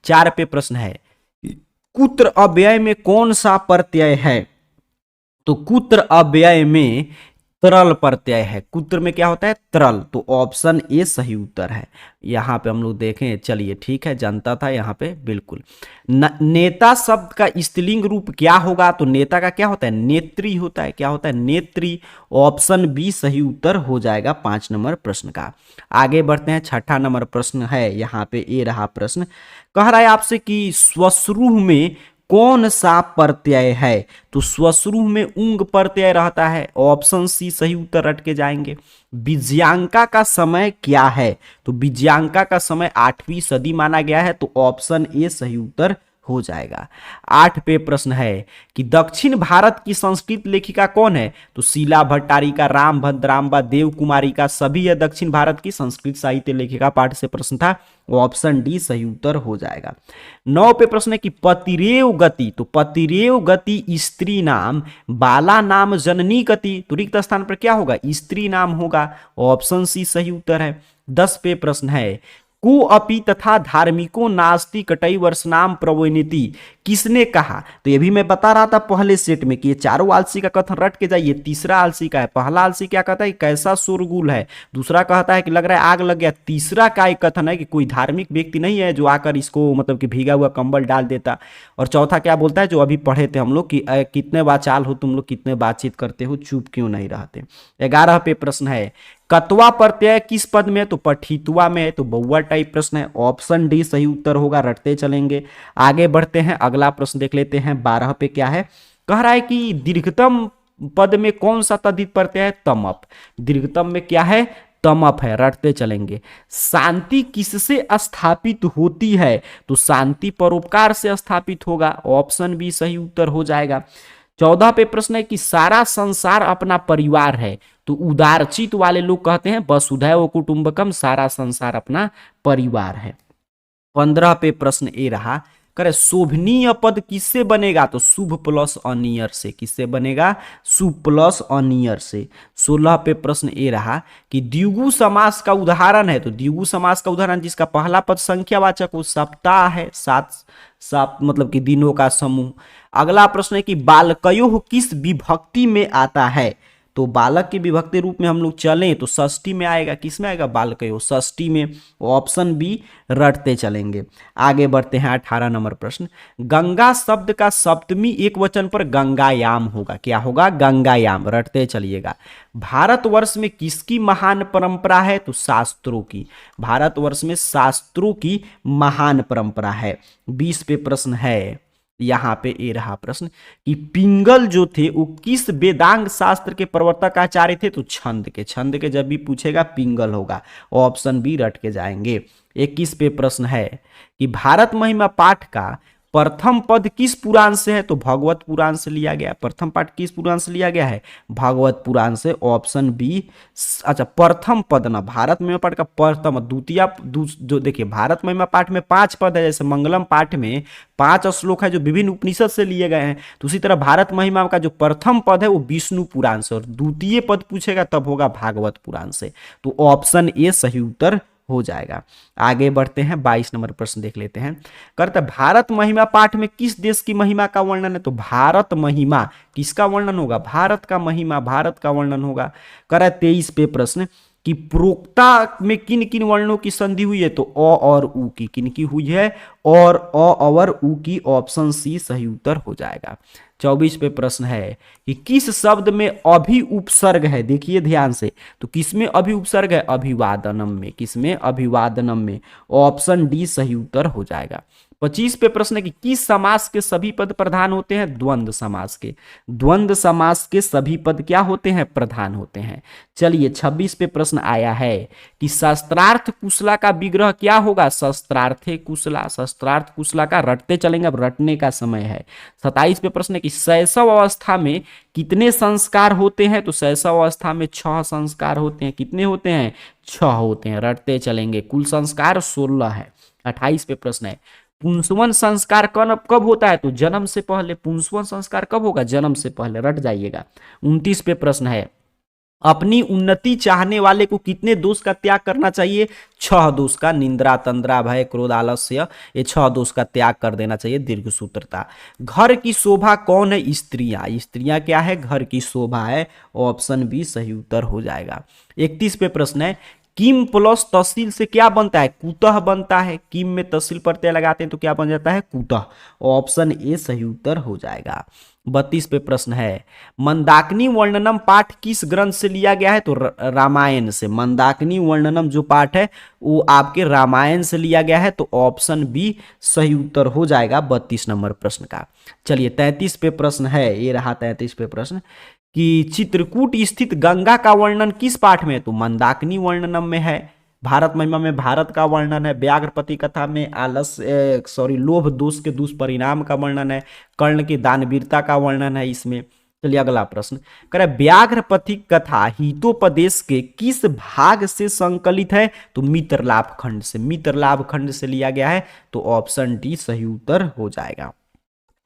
4 पे प्रश्न है, कुत्र अव्यय में कौन सा प्रत्यय है, तो कुत्र अव्यय में तरल प्रत्यय है, कुत्र में क्या होता है, तरल, तो ऑप्शन ए सही उत्तर है। यहां पे हम लोग देखें, चलिए ठीक है, जानता था यहां पे बिल्कुल। नेता शब्द का स्त्रीलिंग रूप क्या होगा, तो नेता का क्या होता है, नेत्री होता है, क्या होता है, नेत्री, ऑप्शन बी सही उत्तर हो जाएगा 5 नंबर प्रश्न का। आगे बढ़ते हैं, 6ठा नंबर प्रश्न है, यहाँ पे ए रहा प्रश्न, कह रहा है आपसे कि स्वश्रुह में कौन सा प्रत्यय है, तो स्वश्रुह में उंग प्रत्यय रहता है, ऑप्शन सी सही उत्तर रट के जाएंगे। विजयांका का समय क्या है, तो विजयांका का समय 8वीं सदी माना गया है, तो ऑप्शन ए सही उत्तर हो जाएगा। 8 पे प्रश्न है कि दक्षिण भारत की संस्कृत लेखिका कौन है, तो शीला भट्टारिका, राम भद्राम्बा, देव कुमारिका, सभी यह दक्षिण भारत की संस्कृत साहित्य लेखिका पाठ से प्रश्न था, ऑप्शन डी सही उत्तर हो जाएगा। 9 पे प्रश्न है कि पतिरेव गति, तो पतिरेव गति स्त्री नाम, बाला नाम जननी गति, तो रिक्त स्थान पर क्या होगा, स्त्री नाम होगा, ऑप्शन सी सही उत्तर है। 10 पे प्रश्न है को अपि तथा धार्मिको नास्ति कटई वर्षनाम प्रवोनिति, किसने कहा, तो ये भी मैं बता रहा था पहले सेट में कि ये चारों आलसी का कथन रट के जाइए। तीसरा आलसी का है, पहला आलसी क्या कहता है, कैसा शोरगुल है, दूसरा कहता है कि लग रहा है आग लग गया, तीसरा का एक कथन है कि कोई धार्मिक व्यक्ति नहीं है जो आकर इसको मतलब कि भीगा हुआ कंबल डाल देता, और चौथा क्या बोलता है जो अभी पढ़े थे हम लोग कि कितने वाचाल हो तुम लोग, कितने बातचीत करते हो, चुप क्यों नहीं रहते। 11 पे प्रश्न है कत्वा प्रत्यय किस पद में है, तो पठितुआ में है, तो बउआ टाइप प्रश्न है, ऑप्शन डी सही उत्तर होगा, रटते चलेंगे। आगे बढ़ते हैं, अगला प्रश्न देख लेते हैं। 12 पे क्या है, कह रहा है कि दीर्घतम पद में कौन सा तद्धित प्रत्यय है, तमप, दीर्घतम में क्या है, तमप है, रटते चलेंगे। शांति किससे स्थापित होती है, तो शांति परोपकार से स्थापित होगा, ऑप्शन बी सही उत्तर हो जाएगा। 14 पे प्रश्न है कि सारा संसार अपना परिवार है, तो उदारचित वाले लोग कहते हैं वसुधैव कुटुंबकम, सारा संसार अपना परिवार है। 15 पे प्रश्न ए रहा, करे शोभनीय पद किससे बनेगा, तो शुभ प्लस अनियर से, किससे बनेगा, शुभ प्लस अनियर से। 16 पे प्रश्न ए रहा कि द्विगु समास का उदाहरण है, तो द्विगु समास का उदाहरण जिसका पहला पद संख्यावाचक हो, सप्ताह है, 7 मतलब कि दिनों का समूह। अगला प्रश्न है कि बालकयोः किस विभक्ति में आता है, तो बालक के विभक्ति रूप में हम लोग चलें तो षष्ठी में आएगा, किस में आएगा, बालकयोः, षष्ठी में, ऑप्शन बी रटते चलेंगे। आगे बढ़ते हैं 18 नंबर प्रश्न, गंगा शब्द का सप्तमी एक वचन पर गंगायाम होगा, क्या होगा, गंगायाम, रटते चलिएगा। भारतवर्ष में किसकी महान परंपरा है, तो शास्त्रों की, भारतवर्ष में शास्त्रों की महान परंपरा है। 20 पे प्रश्न है, यहां पे ए रहा प्रश्न कि पिंगल जो थे वो किस वेदांग शास्त्र के प्रवर्तक आचार्य थे, तो छंद के, छंद के जब भी पूछेगा पिंगल होगा, ऑप्शन बी रट के जाएंगे। 21 पे प्रश्न है कि भारत महिमा पाठ का प्रथम पद किस पुराण से है, तो भगवत पुराण से लिया गया, प्रथम पाठ किस पुराण से लिया गया है, भागवत पुराण से, ऑप्शन बी। अच्छा प्रथम पद ना, भारत महिमा पाठ का प्रथम, द्वितीय जो देखिए भारत महिमा पाठ में 5 पद है, जैसे मंगलम पाठ में 5 श्लोक है जो विभिन्न उपनिषद से लिए गए हैं, तो उसी तरह भारत महिमा का जो प्रथम पद है वो विष्णु पुराण से, और द्वितीय पद पूछेगा तब होगा भागवत पुराण से, तो ऑप्शन ए सही उत्तर हो जाएगा। आगे बढ़ते हैं, 22 नंबर प्रश्न देख लेते हैं। करते भारत महिमा पाठ में किस देश की महिमा का वर्णन है, तो भारत महिमा किसका वर्णन होगा, भारत का महिमा, भारत का वर्णन होगा। करे 23 पे प्रश्न कि प्रोक्ता में किन किन वर्णों की संधि हुई है, तो अ और उ की किन की हुई है, और अ और उ की, ऑप्शन सी सही उत्तर हो जाएगा। 24 पे प्रश्न है कि किस शब्द में अभि उपसर्ग है, देखिए ध्यान से, तो किसमें अभि उपसर्ग है, अभिवादनम में, किसमें, अभिवादनम में, ऑप्शन डी सही उत्तर हो जाएगा। 25 पे प्रश्न है कि किस समास के सभी पद प्रधान होते हैं, द्वंद्व समास के, द्वंद्व समास के सभी पद क्या होते हैं, प्रधान होते हैं। चलिए 26 पे प्रश्न आया है कि शस्त्रार्थ कुशला का विग्रह क्या होगा, शस्त्रार्थे कुशला, शस्त्रार्थ कुशला का रटते चलेंगे, अब रटने का समय है। 27 पे प्रश्न है कि शैशव अवस्था में कितने संस्कार होते हैं, तो शैशव अवस्था में 6 संस्कार होते हैं, कितने होते हैं, 6 होते हैं, रटते चलेंगे, कुल संस्कार 16 है। 28 पे प्रश्न है पुंसवन संस्कार कब होता है, तो जन्म से पहले, पुंसवन संस्कार कब होगा, जन्म से पहले, रट जाइएगा। 29 पे प्रश्न है अपनी उन्नति चाहने वाले को कितने दोष का त्याग करना चाहिए, 6 दोष का, निंद्रा, तंद्रा, भय, क्रोध, आलस्य, ये 6 दोष का त्याग कर देना चाहिए, दीर्घसूत्रता। घर की शोभा कौन है, स्त्रियां, स्त्रियां क्या है, घर की शोभा है, ऑप्शन बी सही उत्तर हो जाएगा। 31 पे प्रश्न है किम प्लस तहसील से क्या बनता है, कुतः बनता है, किम में तहसील प्रत्यय लगाते हैं तो क्या बन जाता है, कुतः, ऑप्शन ए सही उत्तर हो जाएगा। 32 पे प्रश्न है मंदाकिनी वर्णनम पाठ किस ग्रंथ से लिया गया है, तो रामायण से, मंदाकिनी वर्णनम जो पाठ है वो आपके रामायण से लिया गया है, तो ऑप्शन बी सही उत्तर हो जाएगा 32 नंबर प्रश्न का। चलिए 33 पे प्रश्न है, ये रहा 33 पे प्रश्न कि चित्रकूट स्थित गंगा का वर्णन किस पाठ में है, तो मंदाकिनी वर्णनम में है। भारत महिमा में भारत का वर्णन है। व्याघ्रपति कथा में लोभ दोष के दुष्परिणाम का वर्णन है। कर्ण की दानवीरता का वर्णन है इसमें। चलिए अगला प्रश्न करे व्याघ्रपति कथा हितोपदेश के किस भाग से संकलित है, तो मित्रलाभ खंड से, मित्रलाभ खंड से लिया गया है, तो ऑप्शन डी सही उत्तर हो जाएगा।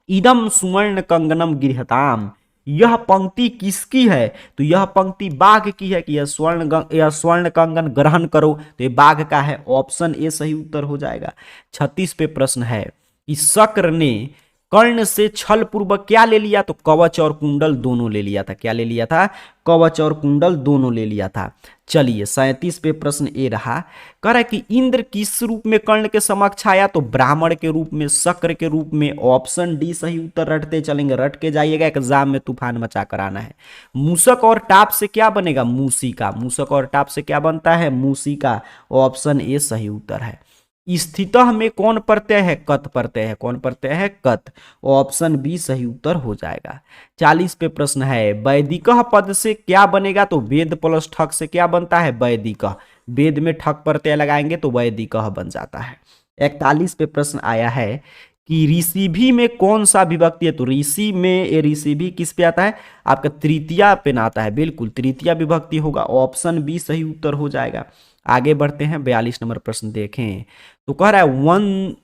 इदम सुवर्ण कंगनम गृहताम, यह पंक्ति किसकी है, तो यह पंक्ति बाघ की है कि यह स्वर्ण कंगन ग्रहण करो, तो ये बाघ का है, ऑप्शन ए सही उत्तर हो जाएगा। 36 पे प्रश्न है कि शक्र ने कर्ण से छल पूर्वक क्या ले लिया, तो कवच और कुंडल दोनों ले लिया था, क्या ले लिया था, कवच और कुंडल दोनों ले लिया था। चलिए 37 पे प्रश्न ए रहा, कह रहा है कि इंद्र किस रूप में कर्ण के समक्ष आया, तो ब्राह्मण के रूप में, शक्र के रूप में, ऑप्शन डी सही उत्तर, रटते चलेंगे, रट के जाइएगा, एग्जाम में तूफान मचा कर आना है। मूसक और टाप से क्या बनेगा, मूसिका, मूसक और टाप से क्या बनता है, मूसिका, ऑप्शन ए सही उत्तर है। स्थितः में कौन प्रत्यय है, कत प्रत्यय है, कौन प्रत्यय है, कत, ऑप्शन बी सही उत्तर हो जाएगा। 40 पे प्रश्न है वैदिकः पद से क्या बनेगा, तो वेद प्लस ठक से क्या बनता है, वैदिकः, वेद में ठक प्रत्यय लगाएंगे तो वैदिकः बन जाता है। 41 पे प्रश्न आया है कि ऋषि भी में कौन सा विभक्ति है, तो ऋषि में, ये ऋषि भी किस पे आता है, आपका तृतीया पे आता है, बिल्कुल तृतीया विभक्ति होगा, ऑप्शन बी सही उत्तर हो जाएगा। आगे बढ़ते हैं 42 नंबर प्रश्न देखें, तो कह रहा है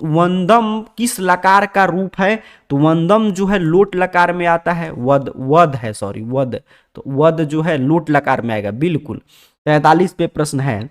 वंदम किस लकार का रूप है, तो वंदम जो है लोट लकार में आता है, वद है, वद, तो वद जो है लोट लकार में आएगा, बिल्कुल। 43 पे प्रश्न है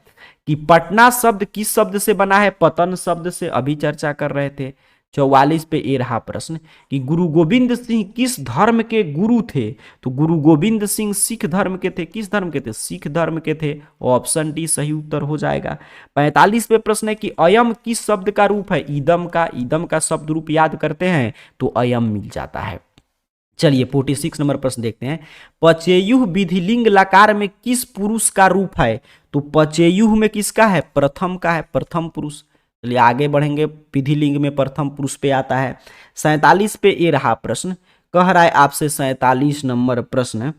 कि पटना शब्द किस शब्द से बना है, पतन शब्द से, अभी चर्चा कर रहे थे। 44 पे ये रहा प्रश्न कि गुरु गोविंद सिंह किस धर्म के गुरु थे, तो गुरु गोविंद सिंह सिख धर्म के थे, किस धर्म के थे, सिख धर्म के थे, ऑप्शन डी सही उत्तर हो जाएगा। 45 पे प्रश्न है कि अयम किस शब्द का रूप है, ईदम का, ईदम का शब्द रूप याद करते हैं तो अयम मिल जाता है। चलिए 46 नंबर प्रश्न देखते हैं, पचेयुह विधिलिंग लकार में किस पुरुष का रूप है, तो पचेयुह में किसका है, प्रथम का है, प्रथम पुरुष। चलिए आगे बढ़ेंगे, विधिलिंग में प्रथम पुरुष पे आता है। 47 पे ये रहा प्रश्न, कह रहा है आपसे 47 नंबर प्रश्न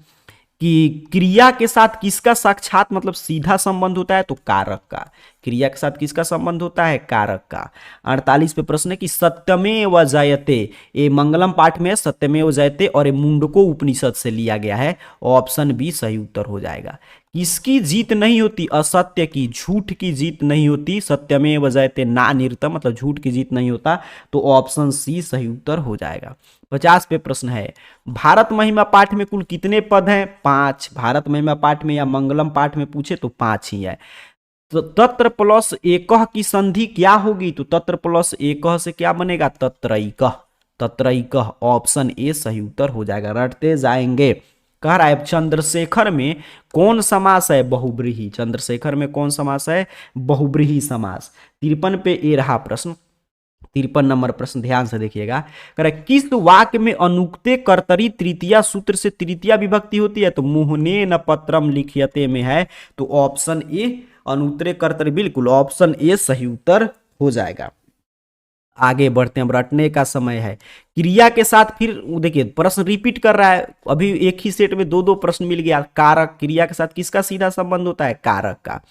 कि क्रिया के साथ किसका साक्षात मतलब सीधा संबंध होता है, तो कारक का, क्रिया के साथ किसका संबंध होता है, कारक का। 48 पे प्रश्न है कि सत्यमेव जयते, ये मंगलम पाठ में सत्यमेव जयते और ये मुंडको उपनिषद से लिया गया है, ऑप्शन बी सही उत्तर हो जाएगा। किसकी जीत नहीं होती, असत्य की, झूठ की जीत नहीं होती, सत्यमेव जयते ना निरतम मतलब झूठ की जीत नहीं होता, तो ऑप्शन सी सही उत्तर हो जाएगा। 50 पे प्रश्न है भारत महिमा पाठ में कुल कितने पद हैं, 5। भारत महिमा पाठ में या मंगलम पाठ में पूछे तो 5 ही है। तो तत्र प्लस एकह की संधि क्या होगी, तो तत्र प्लस एकह से क्या बनेगा, तत्रैकः, तत्रैकः, ऑप्शन ए सही उत्तर हो जाएगा, रटते जाएंगे। कह रहा है चंद्रशेखर में कौन समास है? बहुब्रीहि। चंद्रशेखर में कौन समास है? बहुब्रीहि समास। 53 पे ये रहा प्रश्न, 53 नंबर प्रश्न ध्यान से देखिएगा। कह रहा है किस वाक्य में अनुक्ते कर्तरी तृतीया सूत्र से तृतीया विभक्ति होती है? तो मुहने न पत्रम लिखियते में है, तो ऑप्शन ए अनुत्तरे कर्तरी, बिल्कुल ऑप्शन ए सही उत्तर हो जाएगा। आगे बढ़ते हैं, अब रटने का समय है। क्रिया के साथ फिर देखिए प्रश्न रिपीट कर रहा है, अभी एक ही सेट में दो दो प्रश्न मिल गया। कारक, क्रिया के साथ किसका सीधा संबंध होता है? कारक का।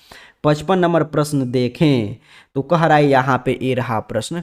55 नंबर प्रश्न देखें तो कह रहा है यहाँ पे ये रहा प्रश्न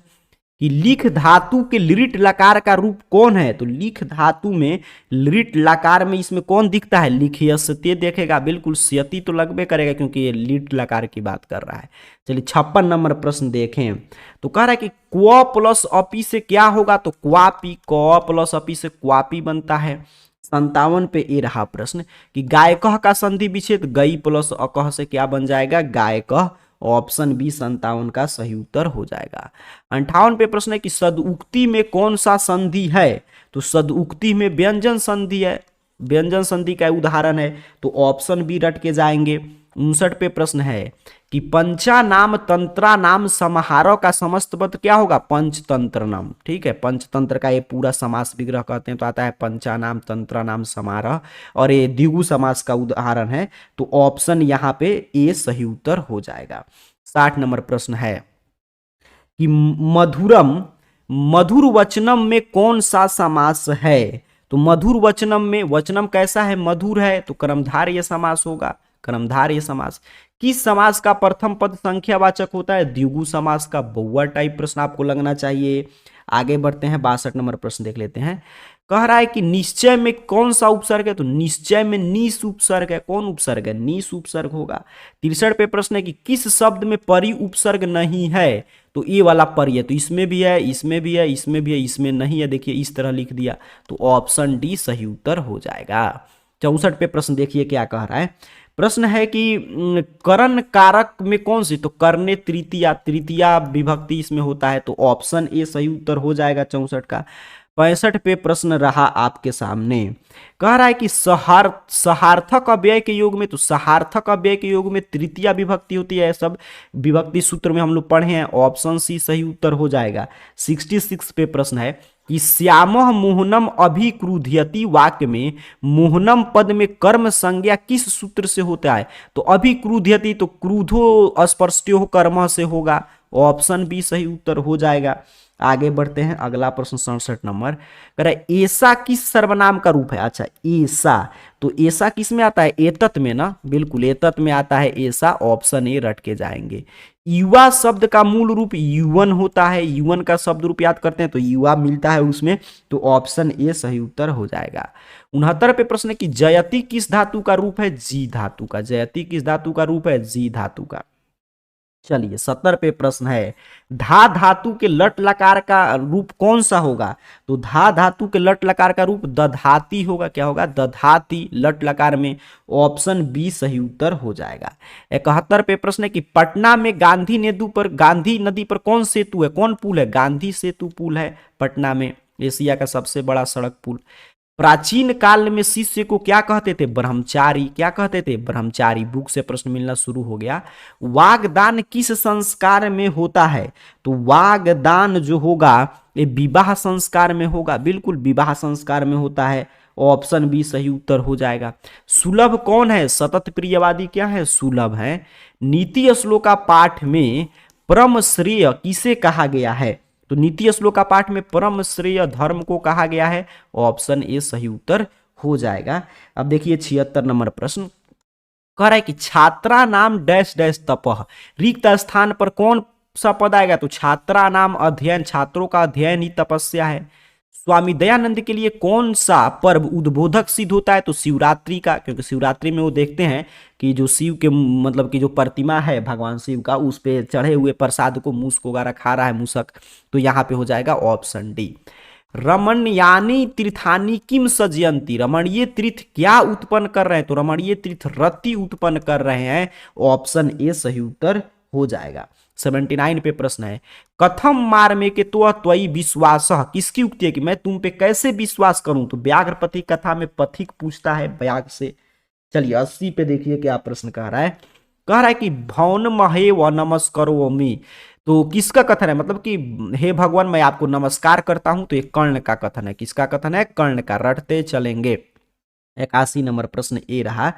कि लिख धातु के लिट लकार का रूप कौन है? तो लिख धातु में लिट लकार में इसमें कौन दिखता है? लिखयस्ते देखेगा, बिल्कुल स्यति तो लगबे करेगा क्योंकि ये लिट लकार की बात कर रहा है। चलिए 56 नंबर प्रश्न देखें तो कह रहा है कि क्व प्लस अपी से क्या होगा? तो क्वापी, क प्लस अपी से क्वापी बनता है। 57 पे ये रहा प्रश्न कि गायकह का संधि विच्छेद गई प्लस अकह से क्या बन जाएगा? गायकह। ऑप्शन बी 57 का सही उत्तर हो जाएगा। 58 पे प्रश्न है कि सदउक्ति में कौन सा संधि है? तो सदउक्ति में व्यंजन संधि है, व्यंजन संधि का उदाहरण है, तो ऑप्शन बी रट के जाएंगे। 59 पे प्रश्न है कि पंचा नाम तंत्रा नाम समाहारों का समस्त पद क्या होगा? पंचतंत्र नाम। ठीक है, पंचतंत्र का ये पूरा समास विग्रह कहते हैं, तो आता है पंचा नाम तंत्रा नाम समारोह, और ये द्विगु समास का उदाहरण है, तो ऑप्शन यहाँ पे ए सही उत्तर हो जाएगा। 60 नंबर प्रश्न है कि मधुरम, मधुर वचनम में कौन सा समास है? तो मधुर वचनम में, वचनम कैसा है? मधुर है, तो कर्मधारय समास होगा, कर्मधारय समास। किस समास का प्रथम पद संख्यावाचक होता है? द्विगु समास का। बहुआ टाइप प्रश्न आपको लगना चाहिए। आगे बढ़ते हैं, 62 नंबर प्रश्न देख लेते हैं। कह रहा है कि निश्चय में कौन सा उपसर्ग है? तो निश्चय में निस उपसर्ग है। कौन उपसर्ग है? निस उपसर्ग होगा। 63 पे प्रश्न है कि किस शब्द में परि उपसर्ग नहीं है? तो ये वाला परि है, तो इसमें भी है, इसमें भी है, इसमें भी है, इसमें नहीं है। देखिए इस तरह लिख दिया, तो ऑप्शन डी सही उत्तर हो जाएगा। 64 पे प्रश्न देखिए क्या कह रहा है। प्रश्न है कि करण कारक में कौन सी? तो करने तृतीया, तृतीया विभक्ति इसमें होता है, तो ऑप्शन ए सही उत्तर हो जाएगा 64 का। 65 पे प्रश्न रहा आपके सामने, कह रहा है कि सहार्थक अव्यय के योग में, तो सहार्थक अव्यय के योग में तृतीया विभक्ति होती है, सब विभक्ति सूत्र में हम लोग पढ़े हैं, ऑप्शन सी सही उत्तर हो जाएगा। 66 पे प्रश्न है कि श्यामः मोहनम अभिक्रुध्यति वाक्य में मोहनम पद में कर्म संज्ञा किस सूत्र से होता है? तो अभिक्रुध्यति, तो क्रुधो स्पर्शो कर्म से होगा, ऑप्शन बी सही उत्तर हो जाएगा। आगे बढ़ते हैं, अगला प्रश्न 67 नंबर कह रहा है ऐसा किस सर्वनाम का रूप है? अच्छा ऐसा, तो ऐसा किस में आता है? एतत में ना, बिल्कुल एतत में आता है ऐसा, ऑप्शन ए रट के जाएंगे। युवा शब्द का मूल रूप युवन होता है, युवन का शब्द रूप याद करते हैं तो युवा मिलता है उसमें, तो ऑप्शन ए सही उत्तर हो जाएगा। 69 पे प्रश्न है कि जयति किस धातु का रूप है? जी धातु का। जयति किस धातु का रूप है? जी धातु का। चलिए 70 पे प्रश्न है धा धातु के लट लकार का रूप कौन सा होगा? तो धा धातु के लट लकार का रूप दधाती होगा। क्या होगा? दधाती, लट लकार में, ऑप्शन बी सही उत्तर हो जाएगा। 71 पे प्रश्न है कि पटना में गांधी नदी पर कौन सेतु है? कौन पुल है? गांधी सेतु पुल है पटना में, एशिया का सबसे बड़ा सड़क पुल। प्राचीन काल में शिष्य को क्या कहते थे? ब्रह्मचारी। क्या कहते थे? ब्रह्मचारी। बुक से प्रश्न मिलना शुरू हो गया। वागदान किस संस्कार में होता है? तो वागदान जो होगा ये विवाह संस्कार में होगा, बिल्कुल विवाह संस्कार में होता है, ऑप्शन बी सही उत्तर हो जाएगा। सुलभ कौन है? सतत प्रियवादी क्या है? सुलभ है। नीति श्लोका पाठ में परम श्रेय किसे कहा गया है? तो नीति श्लोका पाठ में परम श्रेय धर्म को कहा गया है, ऑप्शन ए सही उत्तर हो जाएगा। अब देखिए 76 नंबर प्रश्न कह रहा है कि छात्रा नाम डैश डैश तपह, रिक्त स्थान पर कौन सा पद आएगा? तो छात्रा नाम अध्ययन, छात्रों का अध्ययन ही तपस्या है। स्वामी दयानंद के लिए कौन सा पर्व उद्बोधक सिद्ध होता है? तो शिवरात्रि का, क्योंकि शिवरात्रि में वो देखते हैं कि जो शिव के मतलब कि जो प्रतिमा है भगवान शिव का, उस पे चढ़े हुए प्रसाद को मूस को वगैरह खा रहा है मूसक, तो यहाँ पे हो जाएगा ऑप्शन डी। रमणयानी तीर्थानी किम सजयंती, रमणीय तीर्थ क्या उत्पन्न कर रहे हैं? तो रमणीय तीर्थ रति उत्पन्न कर रहे हैं, ऑप्शन ए सही उत्तर हो जाएगा। 79 पे प्रश्न है, कथम मार के तो त्वयि विश्वास, किसकी उक्ति है कि मैं तुम पे कैसे विश्वास करूं? तो व्याघ्रपति कथा में पथिक पूछता है व्याघ्र से। चलिए 80 पे देखिए क्या प्रश्न कह रहा है। कह रहा है कि भवन महे व नमस्करोमि, तो किसका कथन है? मतलब कि हे भगवान मैं आपको नमस्कार करता हूं। तो ये कर्ण का कथन है। किसका कथन है? कर्ण का। रटते चलेंगे। 81 नंबर प्रश्न ए रहा।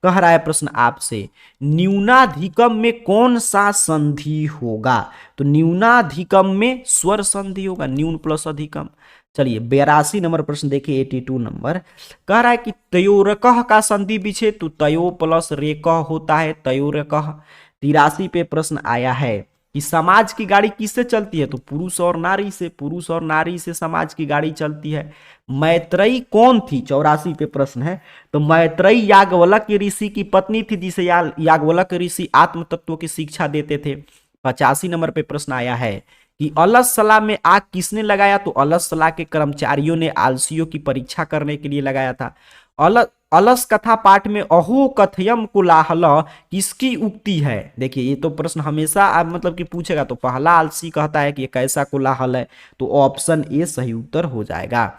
कह रहा है प्रश्न आपसे, न्यूनाधिकम में कौन सा संधि होगा? तो न्यूनाधिकम में स्वर संधि होगा, न्यून प्लस अधिकम। चलिए 82 नंबर प्रश्न देखिए, 82 नंबर। कह रहा है कि तयोरकह का संधि विच्छेद, तो तयो प्लस रेकह होता है तयोरकह। 83 पे प्रश्न आया है कि समाज की गाड़ी किससे चलती है? तो पुरुष और नारी से। पुरुष और नारी से समाज की गाड़ी चलती है। मैत्रेयी कौन थी? 84 पे प्रश्न है। तो मैत्रेयी याज्ञवल्क्य के ऋषि की पत्नी थी, जिसे याज्ञवल्क्य ऋषि आत्म तत्व की शिक्षा देते थे। 85 नंबर पे प्रश्न आया है कि अलसला में आग किसने लगाया? तो अलसला के कर्मचारियों ने आलसियों की परीक्षा करने के लिए लगाया था। अलस कथा पाठ में अहो कथयम कुलाहल किसकी उक्ति है? देखिए ये तो प्रश्न हमेशा आप मतलब कि पूछेगा। तो पहला आलसी कहता है कि ये कैसा कुलाहल है? तो ऑप्शन ए सही उत्तर हो जाएगा।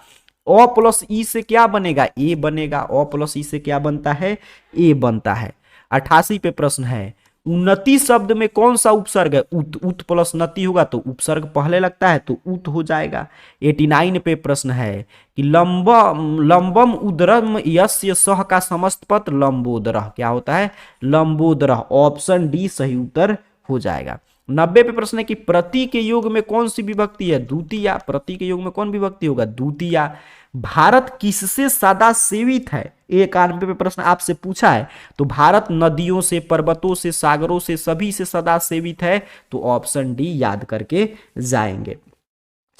ओ प्लस ई से क्या बनेगा? ए बनेगा। ओ प्लस ई से क्या बनता है? ए बनता है। 88 पे प्रश्न है, उन्नति शब्द में कौन सा उपसर्ग है? उत। उत प्लस नति होगा तो उपसर्ग पहले लगता है तो उत हो जाएगा। 89 पे प्रश्न है कि लंबम उदरम यस्य सह का समस्त पद लंबोदरः क्या होता है? लंबोदरः। ऑप्शन डी सही उत्तर हो जाएगा। 90 पे प्रश्न है कि प्रति के योग में कौन सी विभक्ति है? द्वितीया। प्रति के योग में कौन विभक्ति होगा? द्वितीया। भारत किससे सदा सेवित है? 91 पे प्रश्न आपसे पूछा है। तो भारत नदियों से, पर्वतों से, सागरों से, सभी से सदा सेवित है। तो ऑप्शन डी याद करके जाएंगे।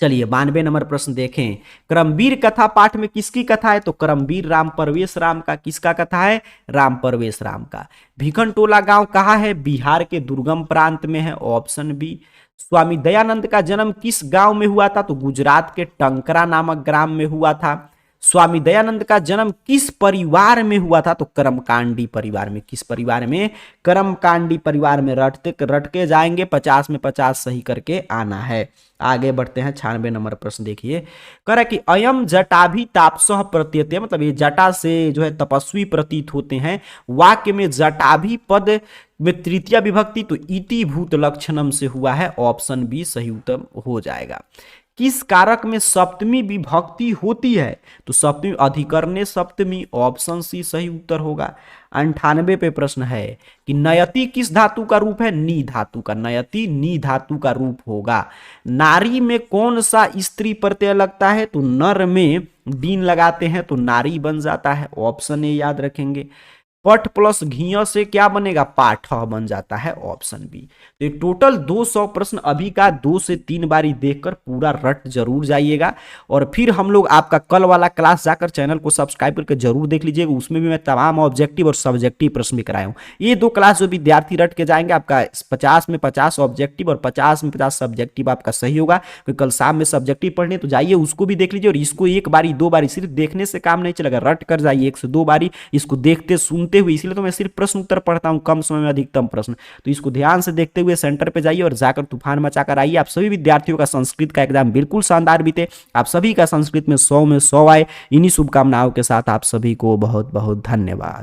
चलिए 92 नंबर प्रश्न देखें, क्रमवीर कथा पाठ में किसकी कथा है? तो क्रमवीर राम परवेश राम का। किसका कथा है? राम परवेश राम का। भिखनटोला गांव कहाँ है? बिहार के दुर्गम प्रांत में है। Option B. स्वामी दयानंद का जन्म किस गांव में हुआ था? तो गुजरात के टंकरा नामक ग्राम में हुआ था। स्वामी दयानंद का जन्म किस परिवार में हुआ था? तो कर्मकांडी परिवार में। किस परिवार में? कर्मकांडी परिवार में। रट के जाएंगे, 50 में 50 सही करके आना है। आगे बढ़ते हैं। 96 नंबर प्रश्न देखिए, कह रहा है कि अयम जटाभि तापसः प्रतीयते, मतलब ये जटा से जो है तपस्वी प्रतीत होते हैं। वाक्य में जटाभि पद में तृतीया विभक्ति तो इति भूत लक्षणम से हुआ है। ऑप्शन बी सही उत्तर हो जाएगा। किस कारक में सप्तमी विभक्ति होती है? तो सप्तमी अधिकरणे सप्तमी। ऑप्शन सी सही उत्तर होगा। 98 पे प्रश्न है कि नयति किस धातु का रूप है? नी धातु का। नयति नी धातु का रूप होगा। नारी में कौन सा स्त्री प्रत्यय लगता है? तो नर में दीन लगाते हैं तो नारी बन जाता है। ऑप्शन ए याद रखेंगे। पठ प्लस घिया से क्या बनेगा? पाठ बन जाता है। Option B. तो टोटल 200 प्रश्न अभी का 2 से 3 बारी देखकर पूरा रट जरूर जाइएगा। और फिर हम लोग आपका कल वाला क्लास जाकर चैनल को सब्सक्राइब करके जरूर देख लीजिएगा। उसमें भी मैं तमाम ऑब्जेक्टिव और सब्जेक्टिव प्रश्न भी कराया हूँ। ये 2 क्लास जो विद्यार्थी रट के जाएंगे, आपका 50 में 50 ऑब्जेक्टिव और 50 में 50 सब्जेक्टिव आपका सही होगा। क्योंकि कल शाम में सब्जेक्टिव पढ़ने तो जाइए, उसको भी देख लीजिए। और इसको 1 बारी 2 बारी सिर्फ देखने से काम नहीं चलेगा, रट कर जाइए 1 से 2 बारी इसको देखते सुनते हुए। इसलिए तो मैं सिर्फ प्रश्न उत्तर पढ़ता हूं, कम समय में अधिकतम प्रश्न। तो इसको ध्यान से देखते हुए सेंटर पे जाइए और जाकर तूफान मचाकर आइए। आप सभी विद्यार्थियों का संस्कृत का एग्जाम बिल्कुल शानदार बीते। आप सभी का संस्कृत में 100 में 100 आए। इन्हीं शुभकामनाओं के साथ आप सभी को बहुत बहुत धन्यवाद।